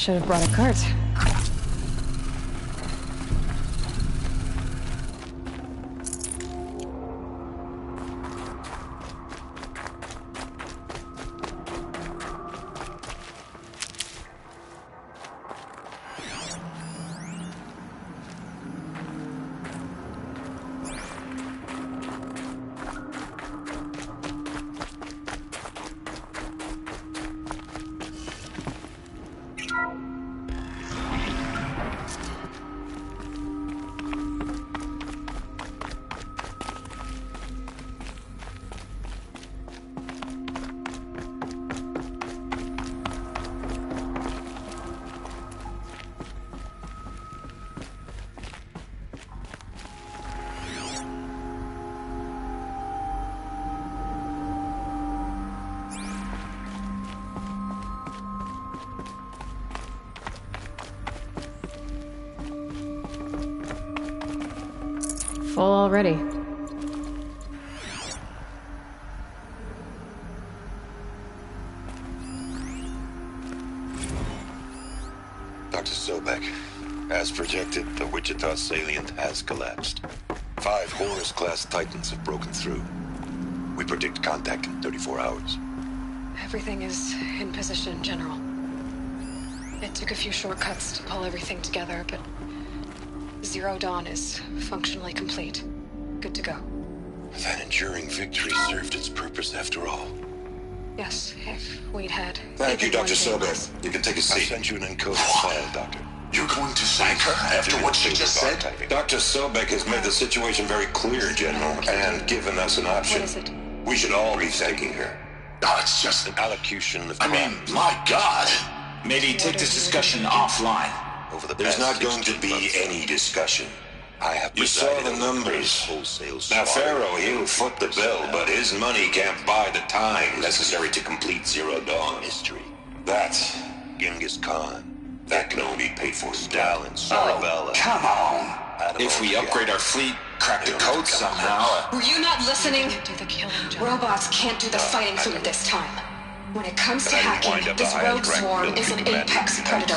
Speaker 4: Should have brought a cart. Full already.
Speaker 20: Dr. Sobek, as projected, the Wichita salient has collapsed. 5 Horus-class Titans have broken through. We predict contact in 34 hours.
Speaker 4: Everything is in position, General. It took a few shortcuts to pull everything together, but Zero Dawn is functionally complete. Good to go.
Speaker 20: That enduring victory served its purpose after all.
Speaker 4: Yes, if we'd had...
Speaker 20: Thank you, Dr. Sobek. You can take a seat. I sent you an encoded file, Doctor.
Speaker 13: You're going to thank her after what she just said?
Speaker 20: Dr. Sobek has made the situation very clear, General, and given us an option.
Speaker 4: What is it?
Speaker 20: We should all be thanking her.
Speaker 13: No, it's just
Speaker 20: an allocution of
Speaker 13: I mean, my God.
Speaker 12: Maybe take this discussion offline.
Speaker 20: Over the There's not going to be any discussion. I have you saw the numbers. Now, Pharaoh, he'll foot the bill, but his money can't buy the time necessary to complete Zero Dawn history. That's Genghis Khan. That can only be paid for Stalin, Sorabella.
Speaker 12: Come on. If we upgrade our fleet, crack the code somehow.
Speaker 17: Were you not listening? Robots can't do the fighting for you this time. When it comes to hacking, this rogue swarm is an apex predator.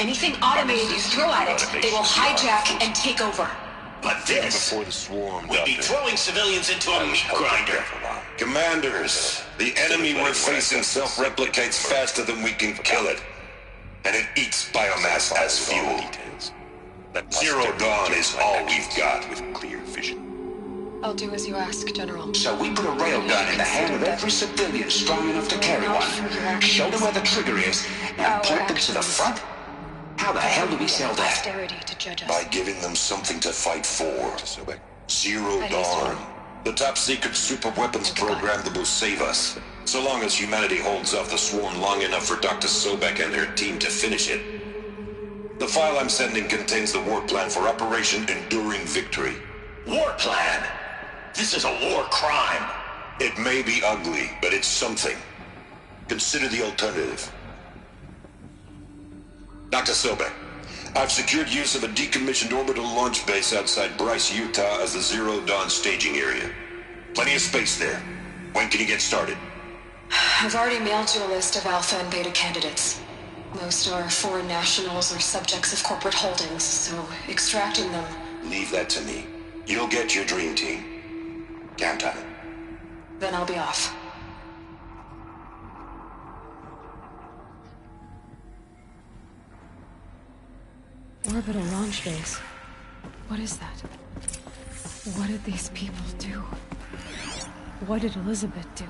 Speaker 17: Anything automated you throw at it, they will hijack and take over.
Speaker 20: But this before the swarm
Speaker 12: would be throwing civilians into a meat grinder.
Speaker 20: Commanders, the enemy we're facing self-replicates faster than we can kill it. And it eats biomass as fuel. Zero Dawn is all we've got with clear vision.
Speaker 4: I'll do as you ask, General.
Speaker 12: So we put a railgun in the hand of every civilian strong enough to carry one. Show them where the trigger is, and point them to the front? How the hell do we sell that?
Speaker 20: By giving them something to fight for. Zero Dawn. The top secret super weapons program that will save us. So long as humanity holds off the swarm long enough for Dr. Sobek and her team to finish it. The file I'm sending contains the war plan for Operation Enduring Victory.
Speaker 12: War plan? This is a war crime.
Speaker 20: It may be ugly, but it's something. Consider the alternative. Dr. Sobek, I've secured use of a decommissioned orbital launch base outside Bryce, Utah as the Zero Dawn staging area. Plenty of space there. When can you get started?
Speaker 17: I've already mailed you a list of Alpha and Beta candidates. Most are foreign nationals or subjects of corporate holdings, so extracting them...
Speaker 20: Leave that to me. You'll get your dream team. Count on it.
Speaker 17: Then I'll be off.
Speaker 4: Orbital launch base. What is that? What did these people do? What did Elizabeth do?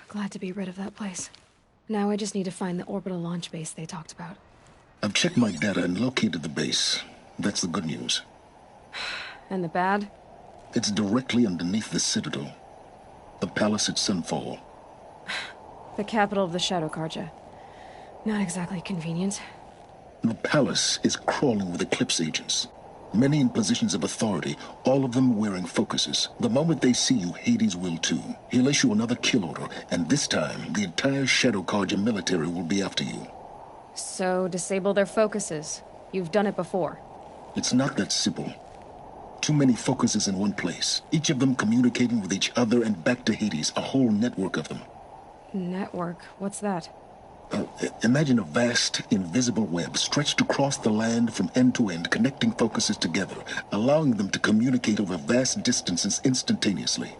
Speaker 4: Glad to be rid of that place. Now I just need to find the orbital launch base they talked about.
Speaker 13: I've checked my data and located the base. That's the good news.
Speaker 4: And the bad?
Speaker 13: It's directly underneath the Citadel. The palace at Sunfall.
Speaker 4: The capital of the Shadow Carja. Not exactly convenient.
Speaker 13: The palace is crawling with Eclipse agents. Many in positions of authority, all of them wearing focuses. The moment they see you, Hades will too. He'll issue another kill order, and this time, the entire Shadow Carja military will be after you.
Speaker 4: So, disable their focuses. You've done it before.
Speaker 13: It's not that simple. Too many focuses in one place, each of them communicating with each other and back to Hades, a whole network of them.
Speaker 4: Network? What's that?
Speaker 13: Imagine a vast, invisible web stretched across the land from end to end, connecting focuses together, allowing them to communicate over vast distances instantaneously.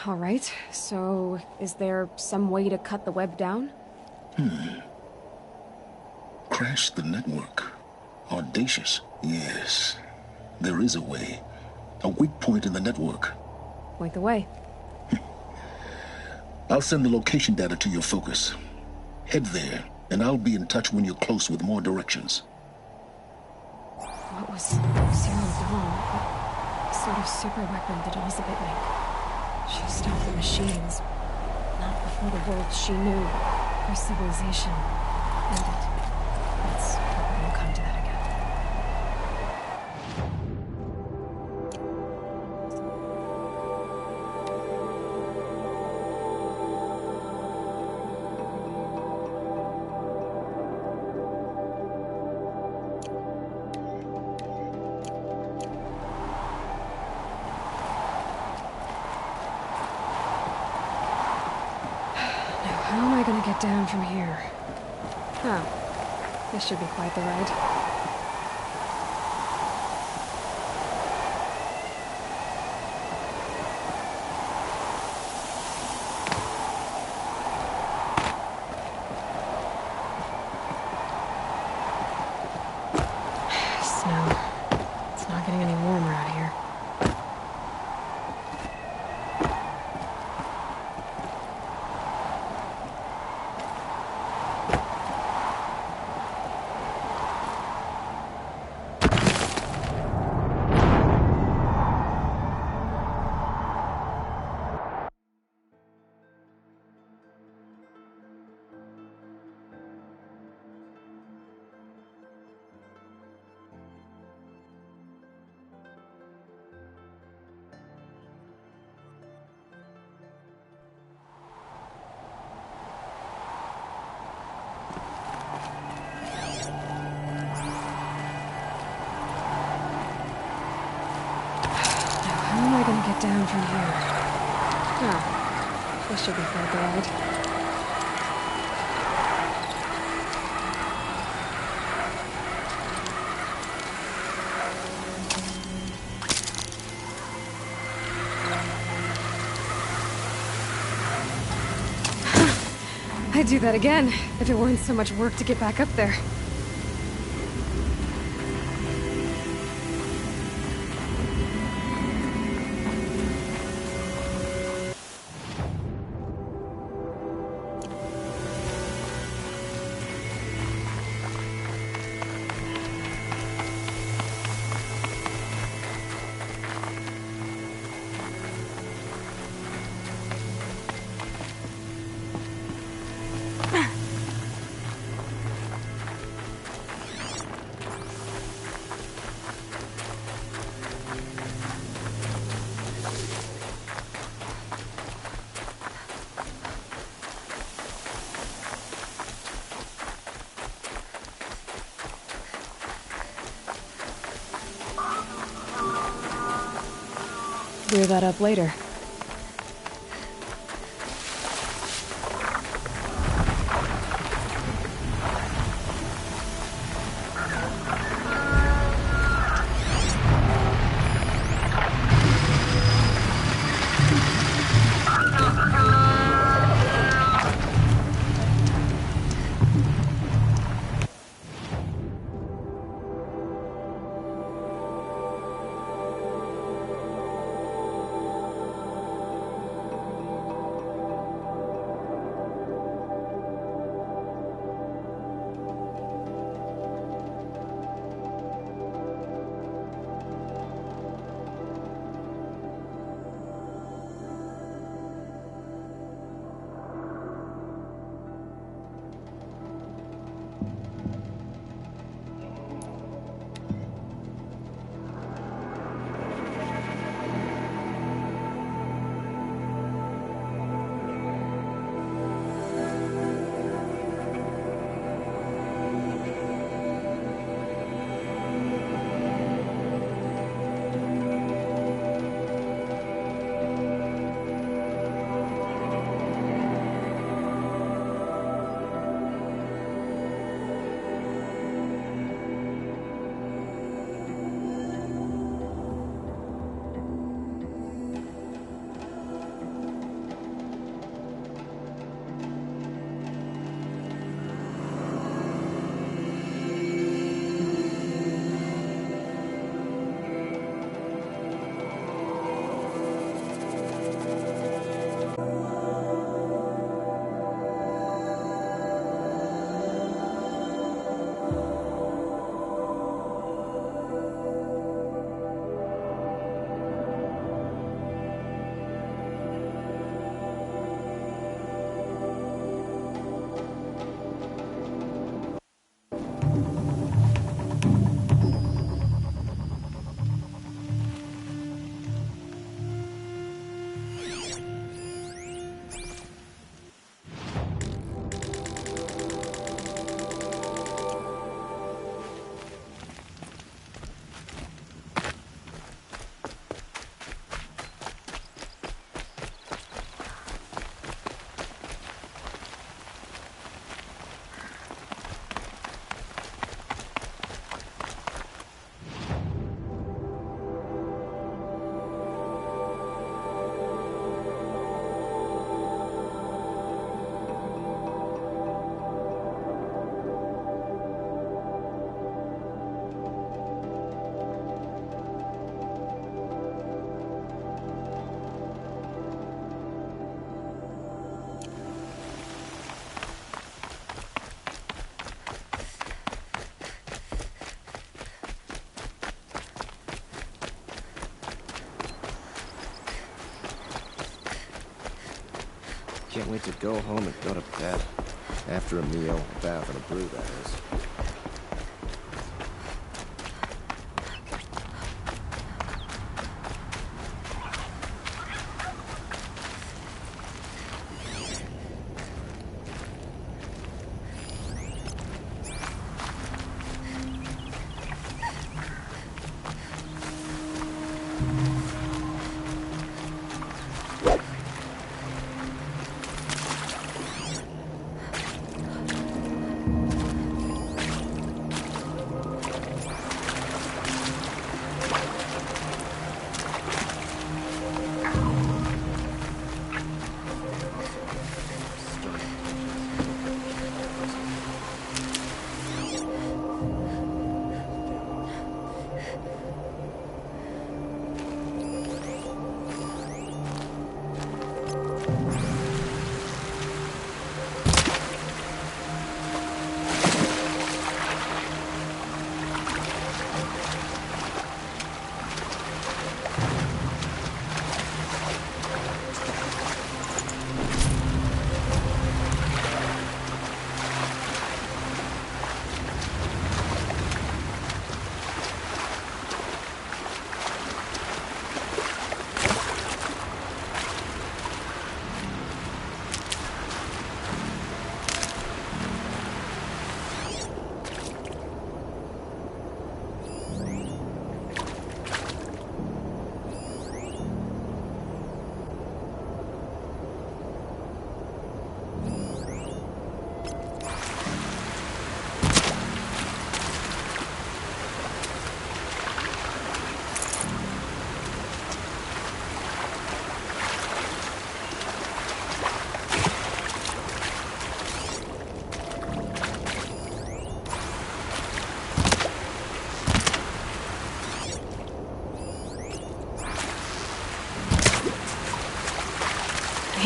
Speaker 4: All right, so is there some way to cut the web down?
Speaker 13: Crash the network. Audacious. Yes, there is a way. A weak point in the network.
Speaker 4: Point the way.
Speaker 13: I'll send the location data to your focus. Head there, and I'll be in touch when you're close with more directions.
Speaker 4: What was Zero Dawn? What sort of super weapon did Elizabeth make? She stopped the machines. Not before the world she knew. Her civilization ended. We'll come to that again. How am I gonna get down from here? Oh, this should be quite the ride. Snow. It's not getting any warmer out here. How am I gonna get down from here? Oh, this should be quite the ride. I'd do that again, if it weren't so much work to get back up there. Clear that up later.
Speaker 21: Can't wait to go home and go to bed. After a meal, a bath, and a brew, that is.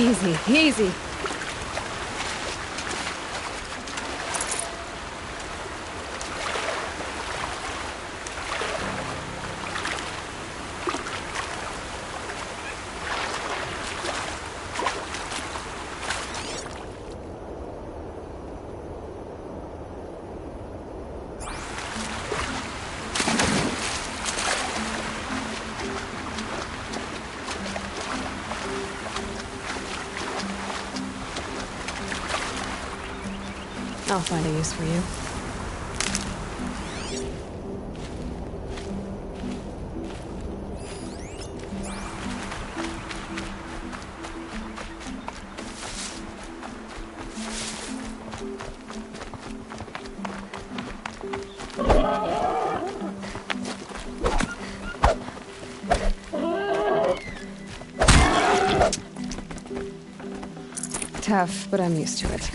Speaker 4: Easy, easy. I'll find a use for you. Tough, but I'm used to it.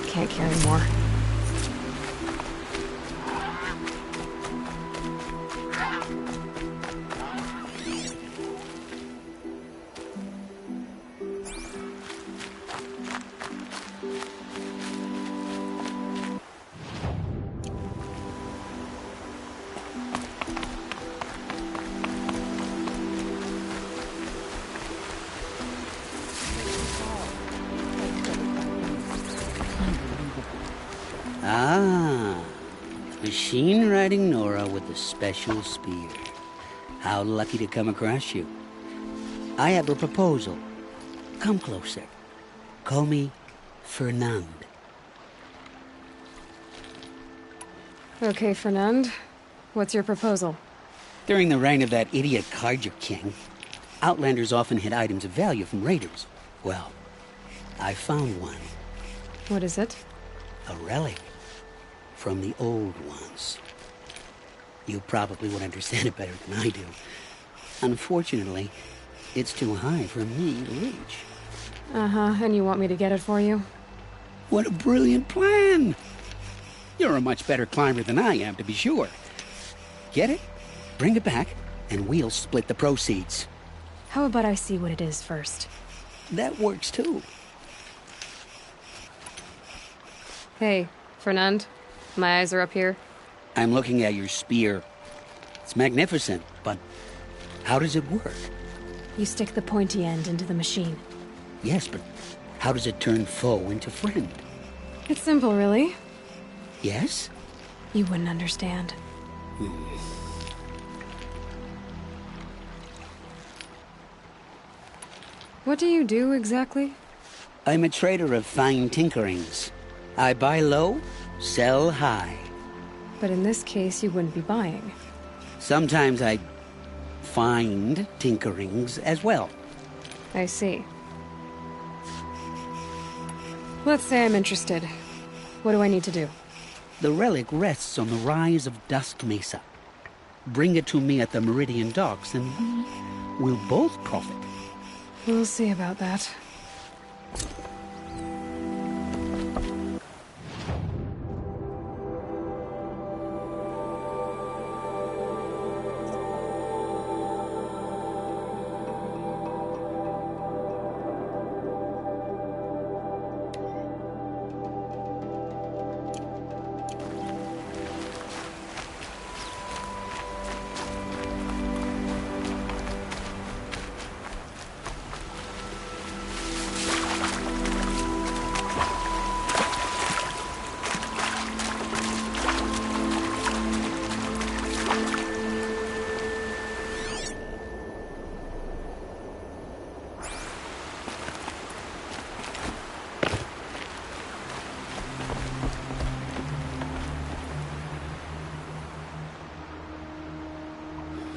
Speaker 4: Can't carry more.
Speaker 22: Ah, machine riding Nora with a special spear. How lucky to come across you. I have a proposal. Come closer. Call me Fernand.
Speaker 4: Okay, Fernand. What's your proposal?
Speaker 22: During the reign of that idiot Carja King, Outlanders often hid items of value from raiders. Well, I found one.
Speaker 4: What is it?
Speaker 22: A relic from the old ones. You probably would understand it better than I do. Unfortunately, it's too high for me to reach.
Speaker 4: Uh-huh, and you want me to get it for you?
Speaker 22: What a brilliant plan! You're a much better climber than I am, to be sure. Get it, bring it back, and we'll split the proceeds.
Speaker 4: How about I see what it is first?
Speaker 22: That works too.
Speaker 4: Hey, Fernand. My eyes are up here.
Speaker 22: I'm looking at your spear. It's magnificent, but how does it work?
Speaker 4: You stick the pointy end into the machine.
Speaker 22: Yes, but how does it turn foe into friend?
Speaker 4: It's simple, really.
Speaker 22: Yes?
Speaker 4: You wouldn't understand. What do you do, exactly?
Speaker 22: I'm a trader of fine tinkerings. I buy low, sell high.
Speaker 4: But in this case, you wouldn't be buying.
Speaker 22: Sometimes I find tinkerings as well.
Speaker 4: I see. Let's say I'm interested. What do I need to do?
Speaker 22: The relic rests on the rise of Dusk Mesa. Bring it to me at the Meridian docks and we'll both profit.
Speaker 4: We'll see about that.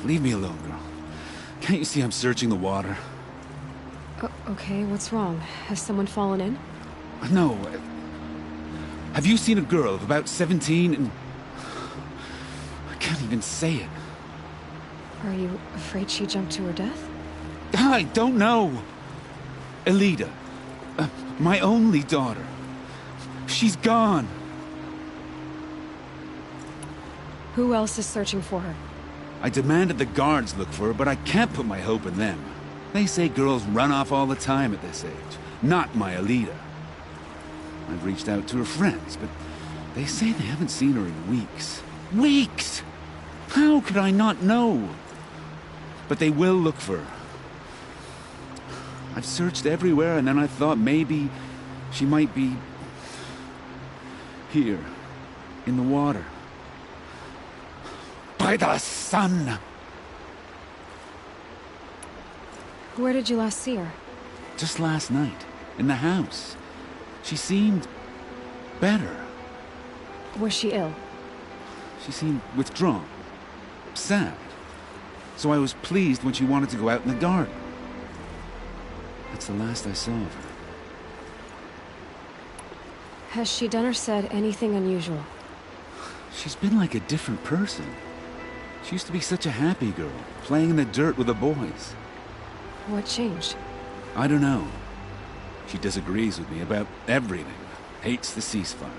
Speaker 5: Leave me alone, girl. Can't you see I'm searching the water?
Speaker 4: Okay, what's wrong? Has someone fallen in?
Speaker 5: No. Have you seen a girl of about 17 and... I can't even say it.
Speaker 4: Are you afraid she jumped to her death?
Speaker 5: I don't know. Elida. My only daughter. She's gone.
Speaker 4: Who else is searching for her?
Speaker 5: I demanded the guards look for her, but I can't put my hope in them. They say girls run off all the time at this age. Not my Elida. I've reached out to her friends, but they say they haven't seen her in weeks. Weeks! How could I not know? But they will look for her. I've searched everywhere, and then I thought maybe she might be... here, in the water. By the sun!
Speaker 4: Where did you last see her?
Speaker 5: Just last night, in the house. She seemed... better.
Speaker 4: Was she ill?
Speaker 5: She seemed withdrawn. Sad. So I was pleased when she wanted to go out in the garden. That's the last I saw of her.
Speaker 4: Has she done or said anything unusual?
Speaker 5: She's been like a different person. She used to be such a happy girl, playing in the dirt with the boys.
Speaker 4: What changed?
Speaker 5: I don't know. She disagrees with me about everything. Hates the ceasefire.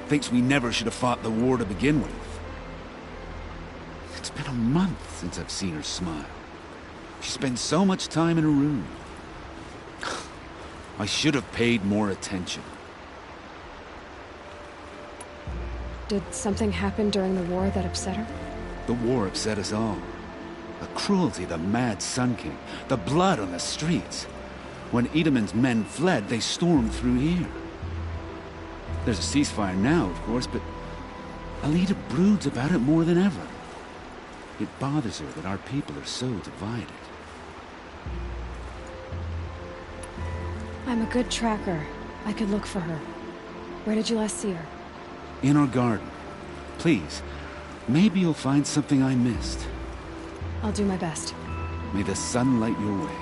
Speaker 5: Thinks we never should have fought the war to begin with. It's been a month since I've seen her smile. She spends so much time in her room. I should have paid more attention.
Speaker 4: Did something happen during the war that upset her?
Speaker 5: The war upset us all. The cruelty of the mad Sun King. The blood on the streets. When Edamon's men fled, they stormed through here. There's a ceasefire now, of course, but Elida broods about it more than ever. It bothers her that our people are so divided.
Speaker 4: I'm a good tracker. I could look for her. Where did you last see her?
Speaker 5: In our garden. Please, maybe you'll find something I missed.
Speaker 4: I'll do my best.
Speaker 5: May the sun light your way.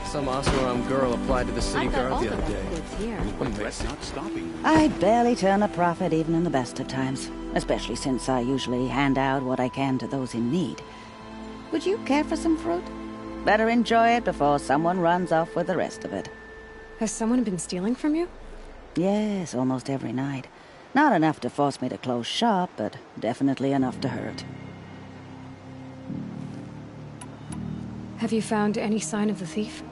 Speaker 3: Some Oseram girl applied to the city guard the other day.
Speaker 5: Not stopping.
Speaker 1: I barely turn a profit even in the best of times, especially since I usually hand out what I can to those in need. Would you care for some fruit? Better enjoy it before someone runs off with the rest of it.
Speaker 4: Has someone been stealing from you?
Speaker 1: Yes, almost every night. Not enough to force me to close shop, but definitely enough to hurt.
Speaker 4: Have you found any sign of the thief?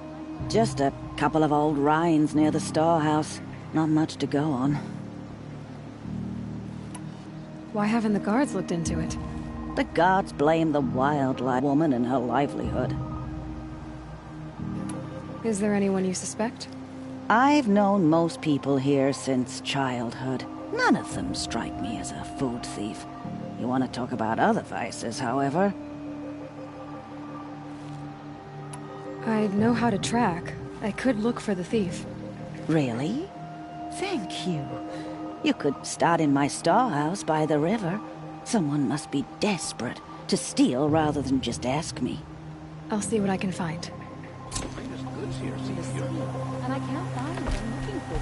Speaker 1: Just a couple of old rinds near the storehouse. Not much to go on.
Speaker 4: Why haven't the guards looked into it?
Speaker 1: The guards blame the wildlife woman and her livelihood.
Speaker 4: Is there anyone you suspect?
Speaker 1: I've known most people here since childhood. None of them strike me as a food thief. You want to talk about other vices, however?
Speaker 4: I know how to track. I could look for the thief.
Speaker 1: Really? Thank you. You could start in my storehouse by the river. Someone must be desperate to steal rather than just ask me.
Speaker 4: I'll see what I can find.
Speaker 9: And I can't find what I'm looking for.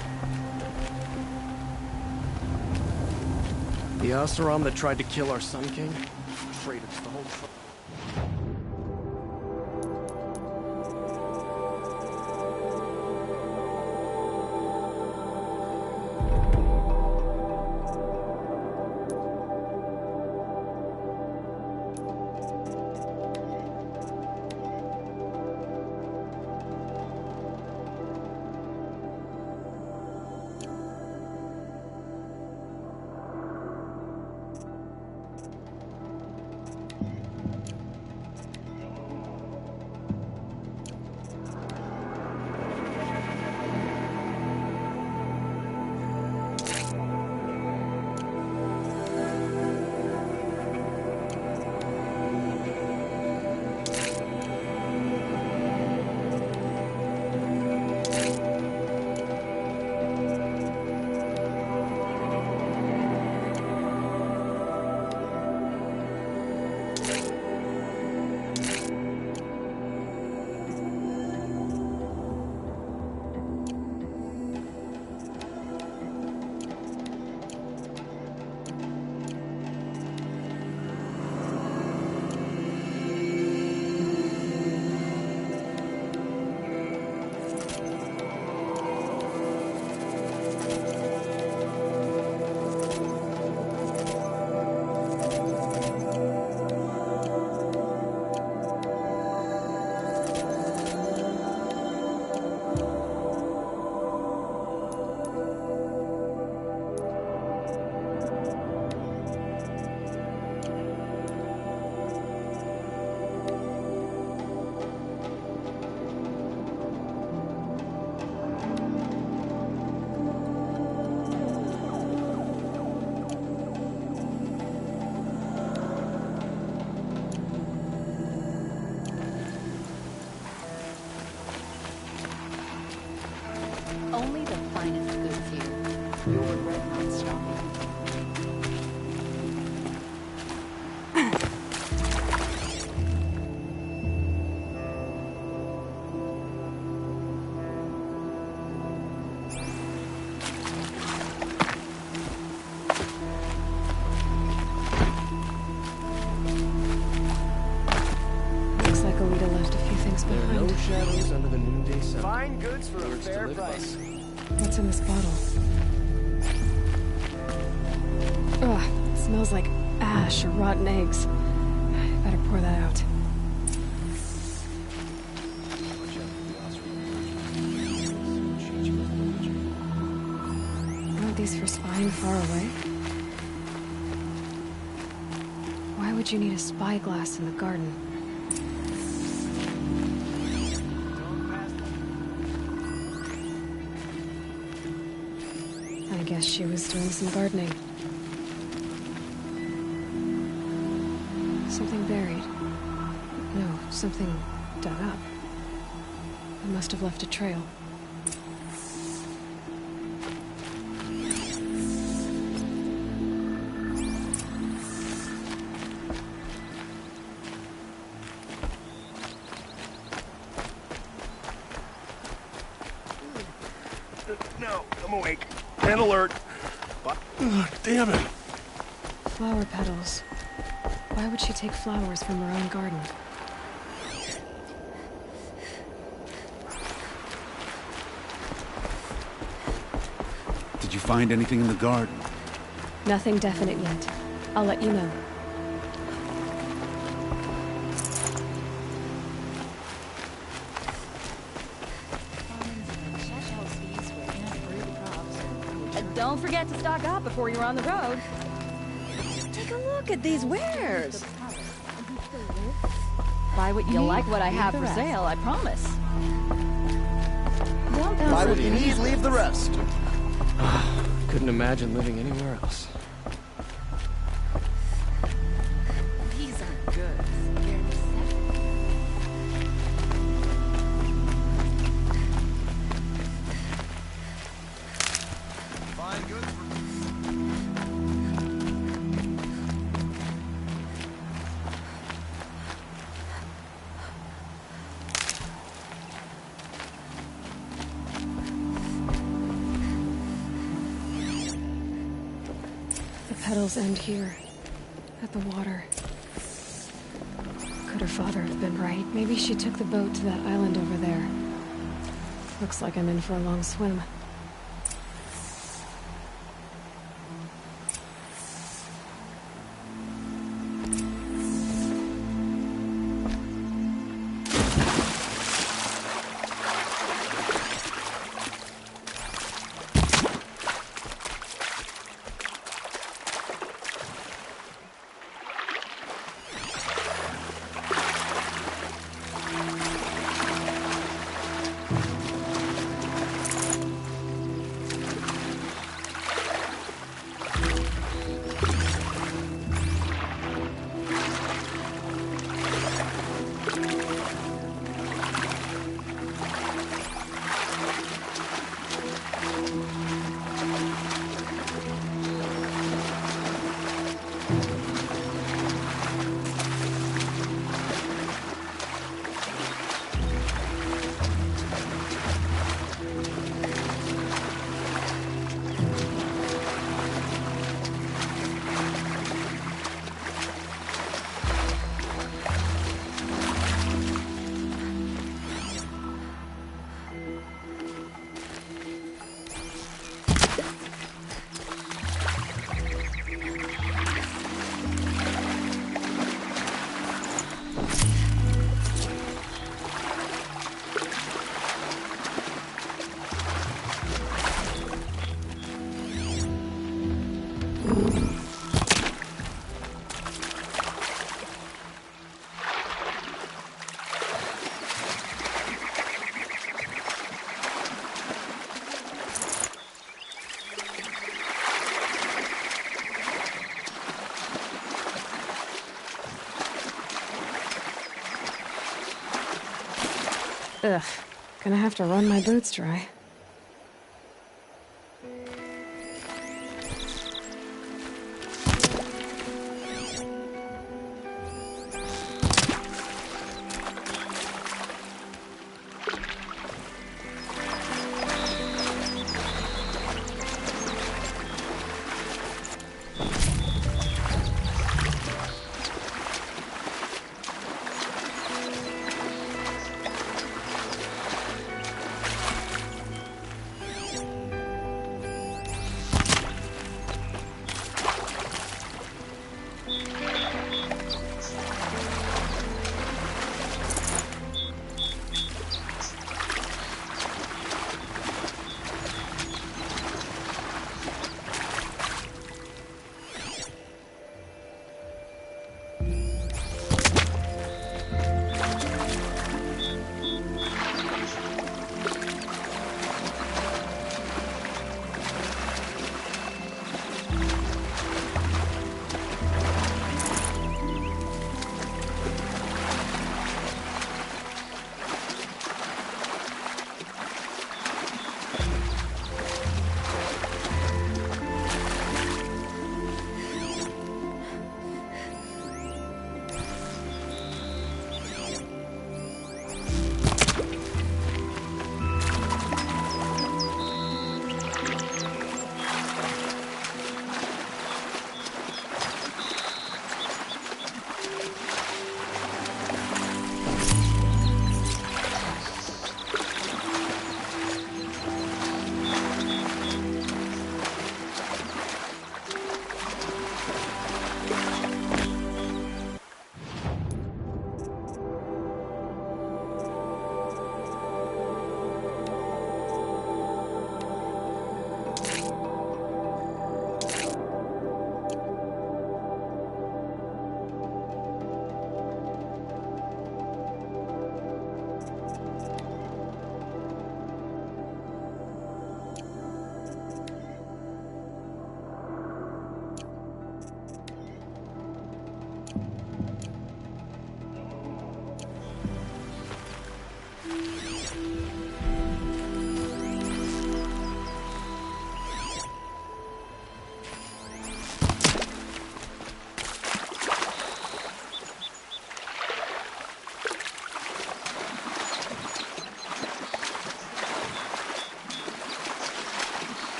Speaker 3: The Oseram that tried to kill our Sun King? Traitor to the whole tribe.
Speaker 9: Only the finest goods here. Your red hot strawberry.
Speaker 4: Looks like Alita left a few things
Speaker 3: There are
Speaker 4: behind.
Speaker 3: no shadows under the noonday sun.
Speaker 10: Fine goods for a
Speaker 3: Words to
Speaker 10: fair
Speaker 3: live by.
Speaker 10: price.
Speaker 4: What's in this bottle? Ugh, it smells like ash or rotten eggs. I better pour that out. Aren't these for spying far away? Why would you need a spyglass in the garden? I guess she was doing some gardening. Something buried. No, something dug up. I must have left a trail.
Speaker 2: No, I'm awake. And alert. But, damn it.
Speaker 4: Flower petals. Why would she take flowers from her own garden?
Speaker 5: Did you find anything in the garden?
Speaker 4: Nothing definite yet. I'll let you know.
Speaker 9: Don't forget to stock up before you're on the road. Take a look at these wares. Buy what you like what I have for sale, I promise.
Speaker 6: Buy what you need, leave the rest.
Speaker 3: Couldn't imagine living anywhere else.
Speaker 9: These aren't good.
Speaker 4: Petals end here, at the water. Could her father have been right? Maybe she took the boat to that island over there. Looks like I'm in for a long swim. Ugh, gonna have to run my boots dry.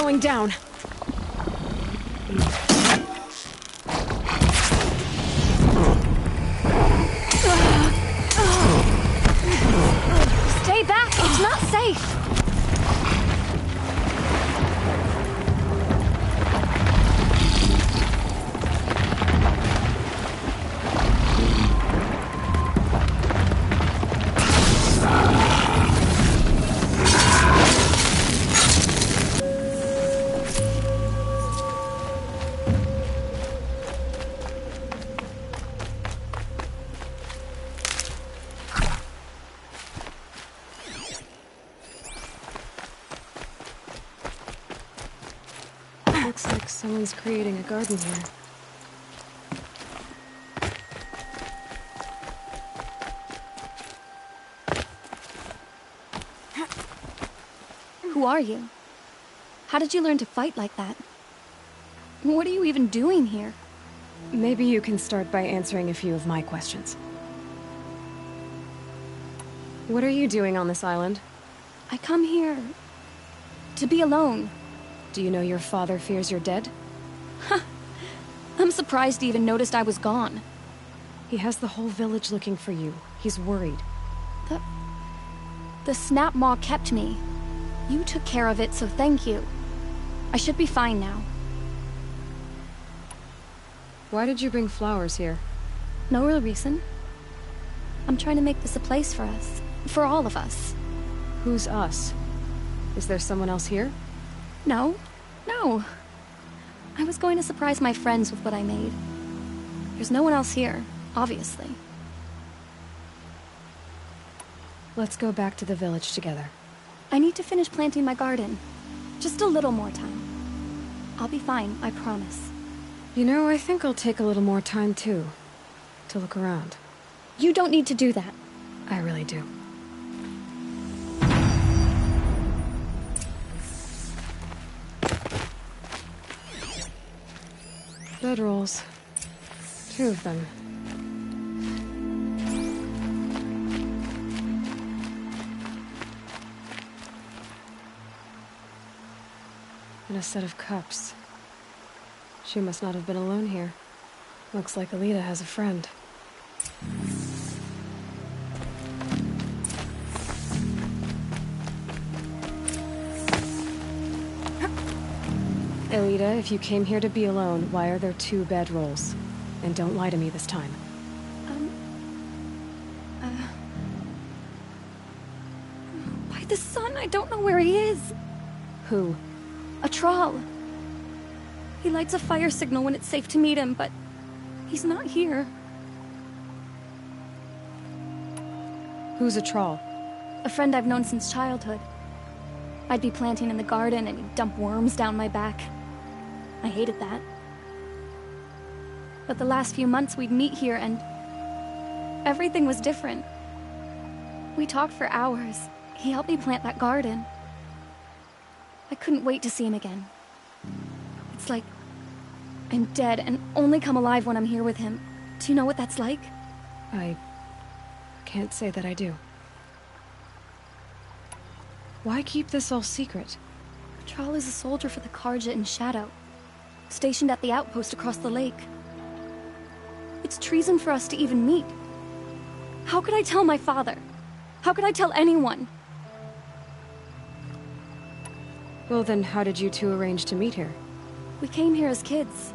Speaker 4: going down. Stay back! It's not safe! Looks like someone's creating a garden here.
Speaker 7: Who are you? How did you learn to fight like that? What are you even doing here?
Speaker 4: Maybe you can start by answering a few of my questions. What are you doing on this island?
Speaker 7: I come here to be alone.
Speaker 4: Do you know your father fears you're dead?
Speaker 7: I'm surprised he even noticed I was gone.
Speaker 4: He has the whole village looking for you. He's worried.
Speaker 7: The snap maw kept me. You took care of it, so thank you. I should be fine now.
Speaker 4: Why did you bring flowers here?
Speaker 7: No real reason. I'm trying to make this a place for us. For all of us.
Speaker 4: Who's us? Is there someone else here?
Speaker 7: No. I was going to surprise my friends with what I made. There's no one else here, obviously.
Speaker 4: Let's go back to the village together.
Speaker 7: I need to finish planting my garden. Just a little more time. I'll be fine, I promise.
Speaker 4: You know, I think I'll take a little more time too. To look around.
Speaker 7: You don't need to do that.
Speaker 4: I really do. Bedrolls. 2 of them. And a set of cups. She must not have been alone here. Looks like Alita has a friend. Alita, if you came here to be alone, why are there 2 bedrolls? And don't lie to me this time.
Speaker 7: By the sun, I don't know where he is.
Speaker 4: Who?
Speaker 7: A troll. He lights a fire signal when it's safe to meet him, but he's not here.
Speaker 4: Who's a troll?
Speaker 7: A friend I've known since childhood. I'd be planting in the garden and he'd dump worms down my back. I hated that. But the last few months we'd meet here and everything was different. We talked for hours. He helped me plant that garden. I couldn't wait to see him again. It's like I'm dead and only come alive when I'm here with him. Do you know what that's like?
Speaker 4: I can't say that I do. Why keep this all secret?
Speaker 7: Tral is a soldier for the Karja in Shadow, stationed at the outpost across the lake. It's treason for us to even meet. How could I tell my father? How could I tell anyone?
Speaker 4: Well then, how did you 2 arrange to meet here?
Speaker 7: We came here as kids.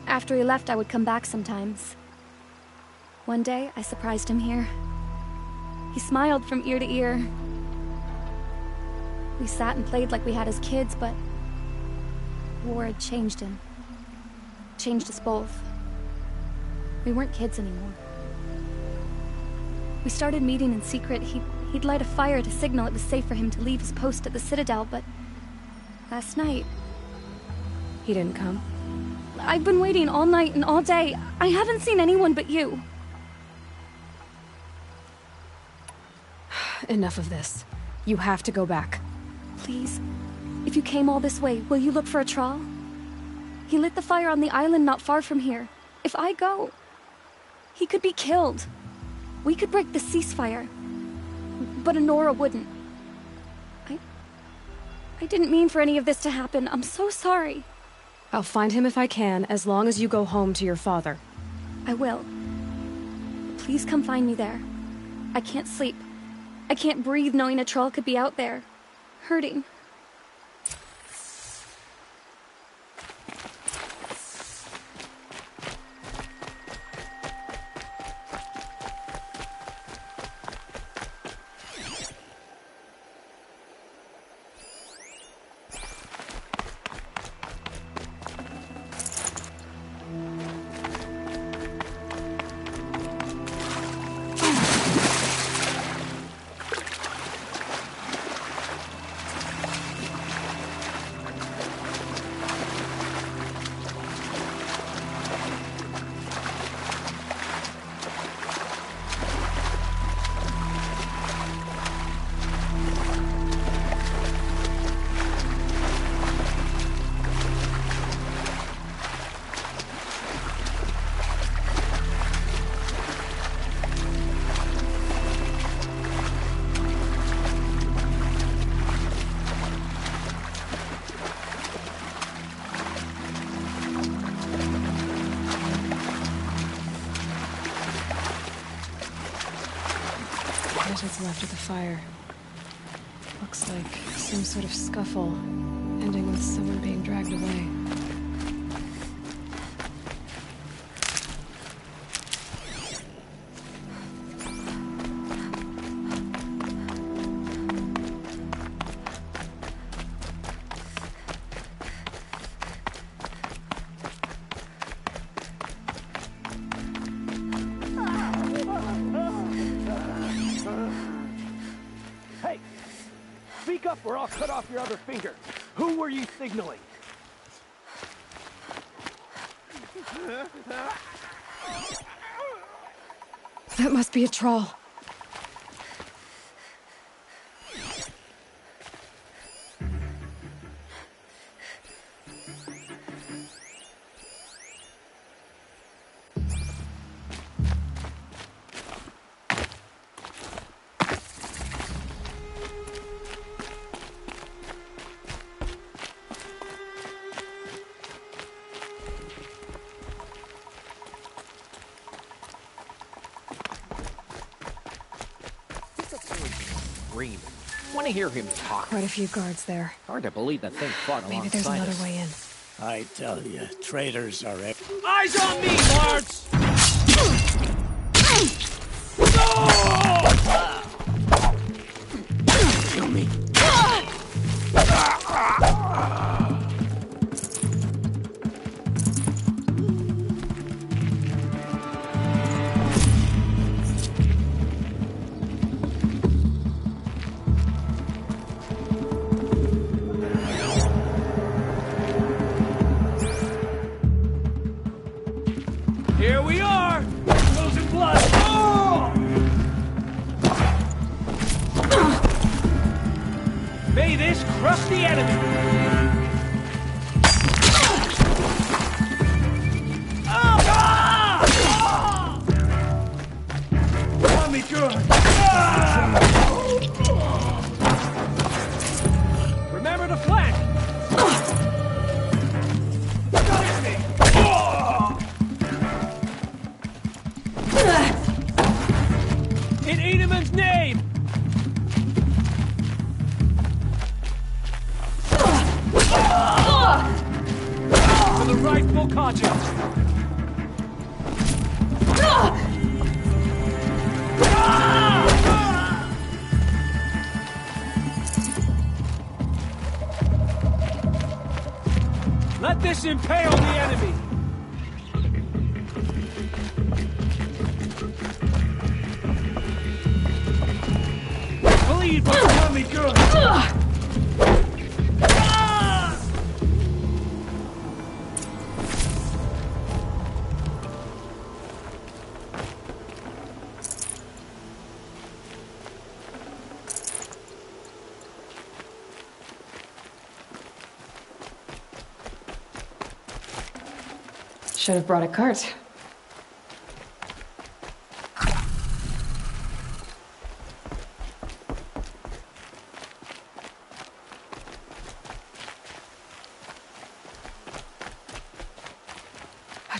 Speaker 7: After he left, I would come back sometimes. One day, I surprised him here. He smiled from ear to ear. We sat and played like we had as kids, but war had changed him. Changed us both. We weren't kids anymore. We started meeting in secret. He'd light a fire to signal it was safe for him to leave his post at the Citadel, but last night...
Speaker 4: He didn't come?
Speaker 7: I've been waiting all night and all day. I haven't seen anyone but you.
Speaker 4: Enough of this. You have to go back.
Speaker 7: Please, if you came all this way, will you look for a Tral? He lit the fire on the island not far from here. If I go, he could be killed. We could break the ceasefire, but Honora wouldn't. I didn't mean for any of this to happen. I'm so sorry.
Speaker 4: I'll find him if I can, as long as you go home to your father.
Speaker 7: I will. Please come find me there. I can't sleep. I can't breathe knowing a troll could be out there, hurting.
Speaker 4: What's left of the fire? Looks like some sort of scuffle, ending with someone being dragged away.
Speaker 10: Or I'll cut off your other finger. Who were you signaling?
Speaker 4: That must be a troll.
Speaker 10: Want to hear him talk.
Speaker 4: Quite a few guards there.
Speaker 10: Hard to believe the thing fought alongside
Speaker 4: Maybe there's another
Speaker 10: us.
Speaker 4: way in.
Speaker 8: I tell you, traitors are...
Speaker 10: Eyes on me, Marts!
Speaker 8: Kill me.
Speaker 10: Here we are! Losing blood! Oh! May this crush the enemy! Let me good! Remember to flank! In Edemon's name! For the rightful conscience! Let this impale the enemy! Bleed, but tell me good!
Speaker 4: Should have brought a cart.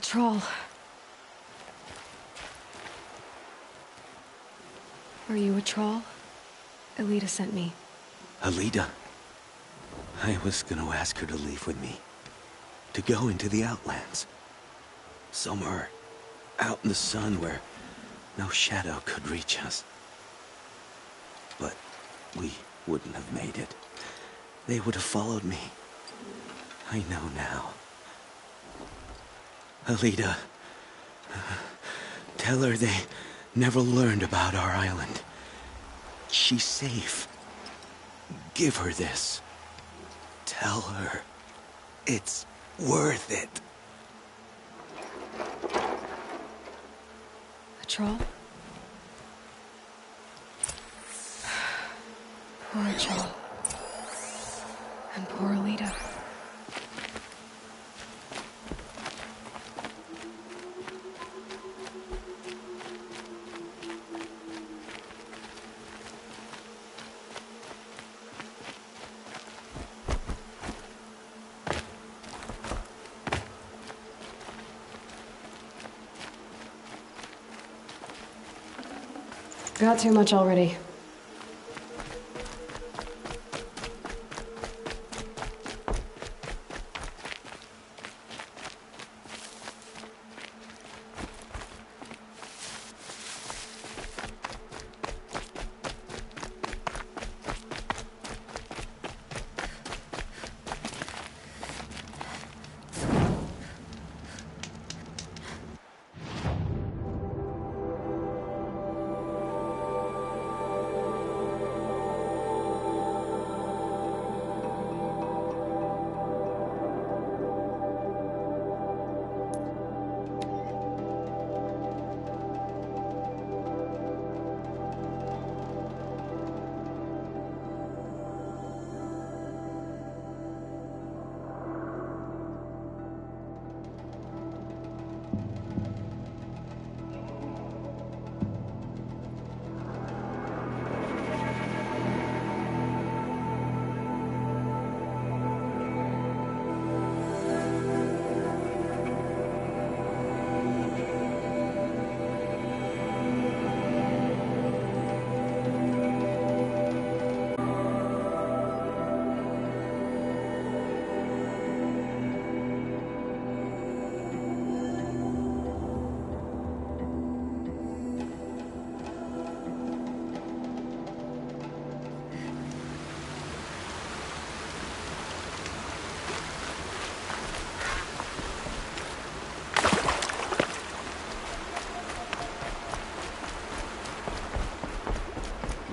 Speaker 4: Troll. Are you a troll? Elita sent me.
Speaker 11: Alita? I was gonna ask her to leave with me. To go into the Outlands. Somewhere out in the sun where no shadow could reach us. But we wouldn't have made it. They would have followed me. I know now. Alita, tell her they never learned about our island. She's safe. Give her this. Tell her it's worth it.
Speaker 4: A troll? Poor troll. And poor Alita. Got too much already.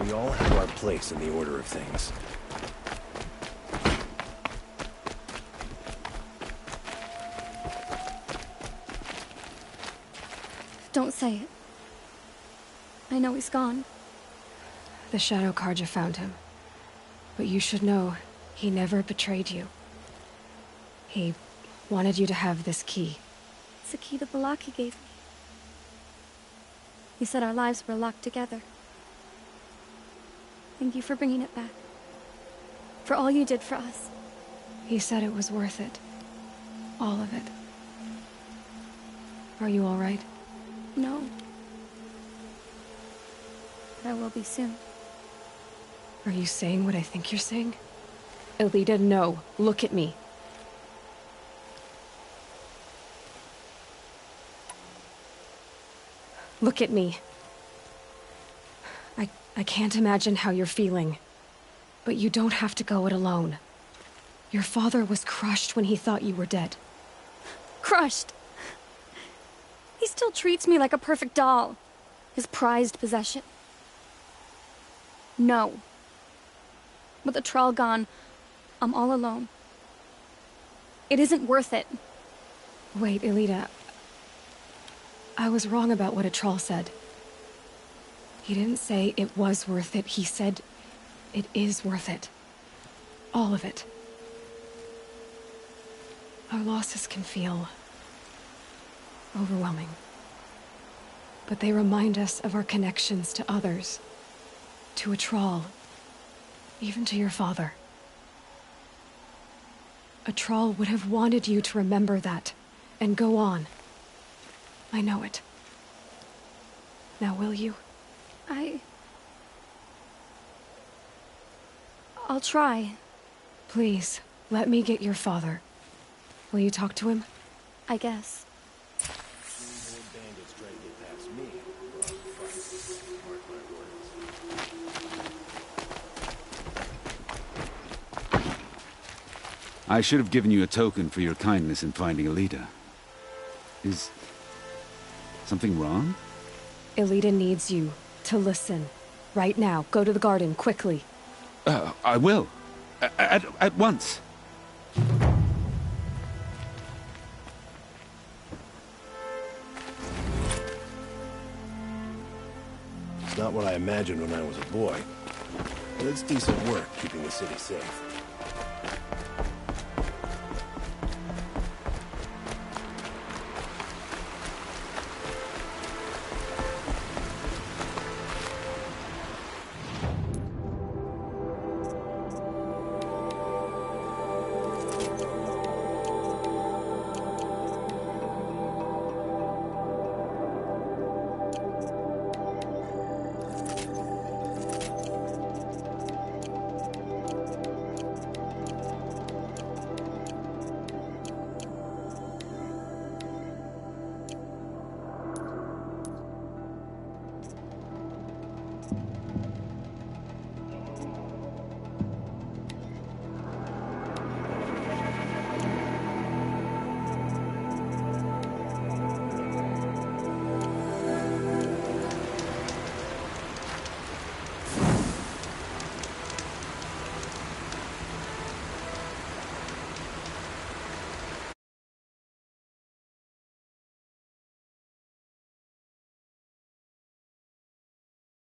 Speaker 2: We all have our place in the order of things.
Speaker 7: Don't say it. I know he's gone.
Speaker 4: The Shadow Carja found him. But you should know, he never betrayed you. He wanted you to have this key.
Speaker 7: It's the key to the lock he gave me. He said our lives were locked together. Thank you for bringing it back. For all you did for us.
Speaker 4: He said it was worth it. All of it. Are you all right?
Speaker 7: No. But I will be soon.
Speaker 4: Are you saying what I think you're saying? Elita, no. Look at me. Look at me. I can't imagine how you're feeling. But you don't have to go it alone. Your father was crushed when he thought you were dead.
Speaker 7: Crushed? He still treats me like a perfect doll. His prized possession. No. With the Troll gone, I'm all alone. It isn't worth it.
Speaker 4: Wait, Elita. I was wrong about what a troll said. He didn't say it was worth it. He said it is worth it. All of it. Our losses can feel overwhelming. But they remind us of our connections to others. To a troll. Even to your father. A troll would have wanted you to remember that, and go on. I know it. Now will you?
Speaker 7: I'll try.
Speaker 4: Please, let me get your father. Will you talk to him?
Speaker 7: I guess.
Speaker 5: I should have given you a token for your kindness in finding Alita. Is something wrong?
Speaker 4: Alita needs you to listen. Right now, go to the garden, quickly.
Speaker 5: I will. At once.
Speaker 21: It's not what I imagined when I was a boy. But it's decent work keeping the city safe.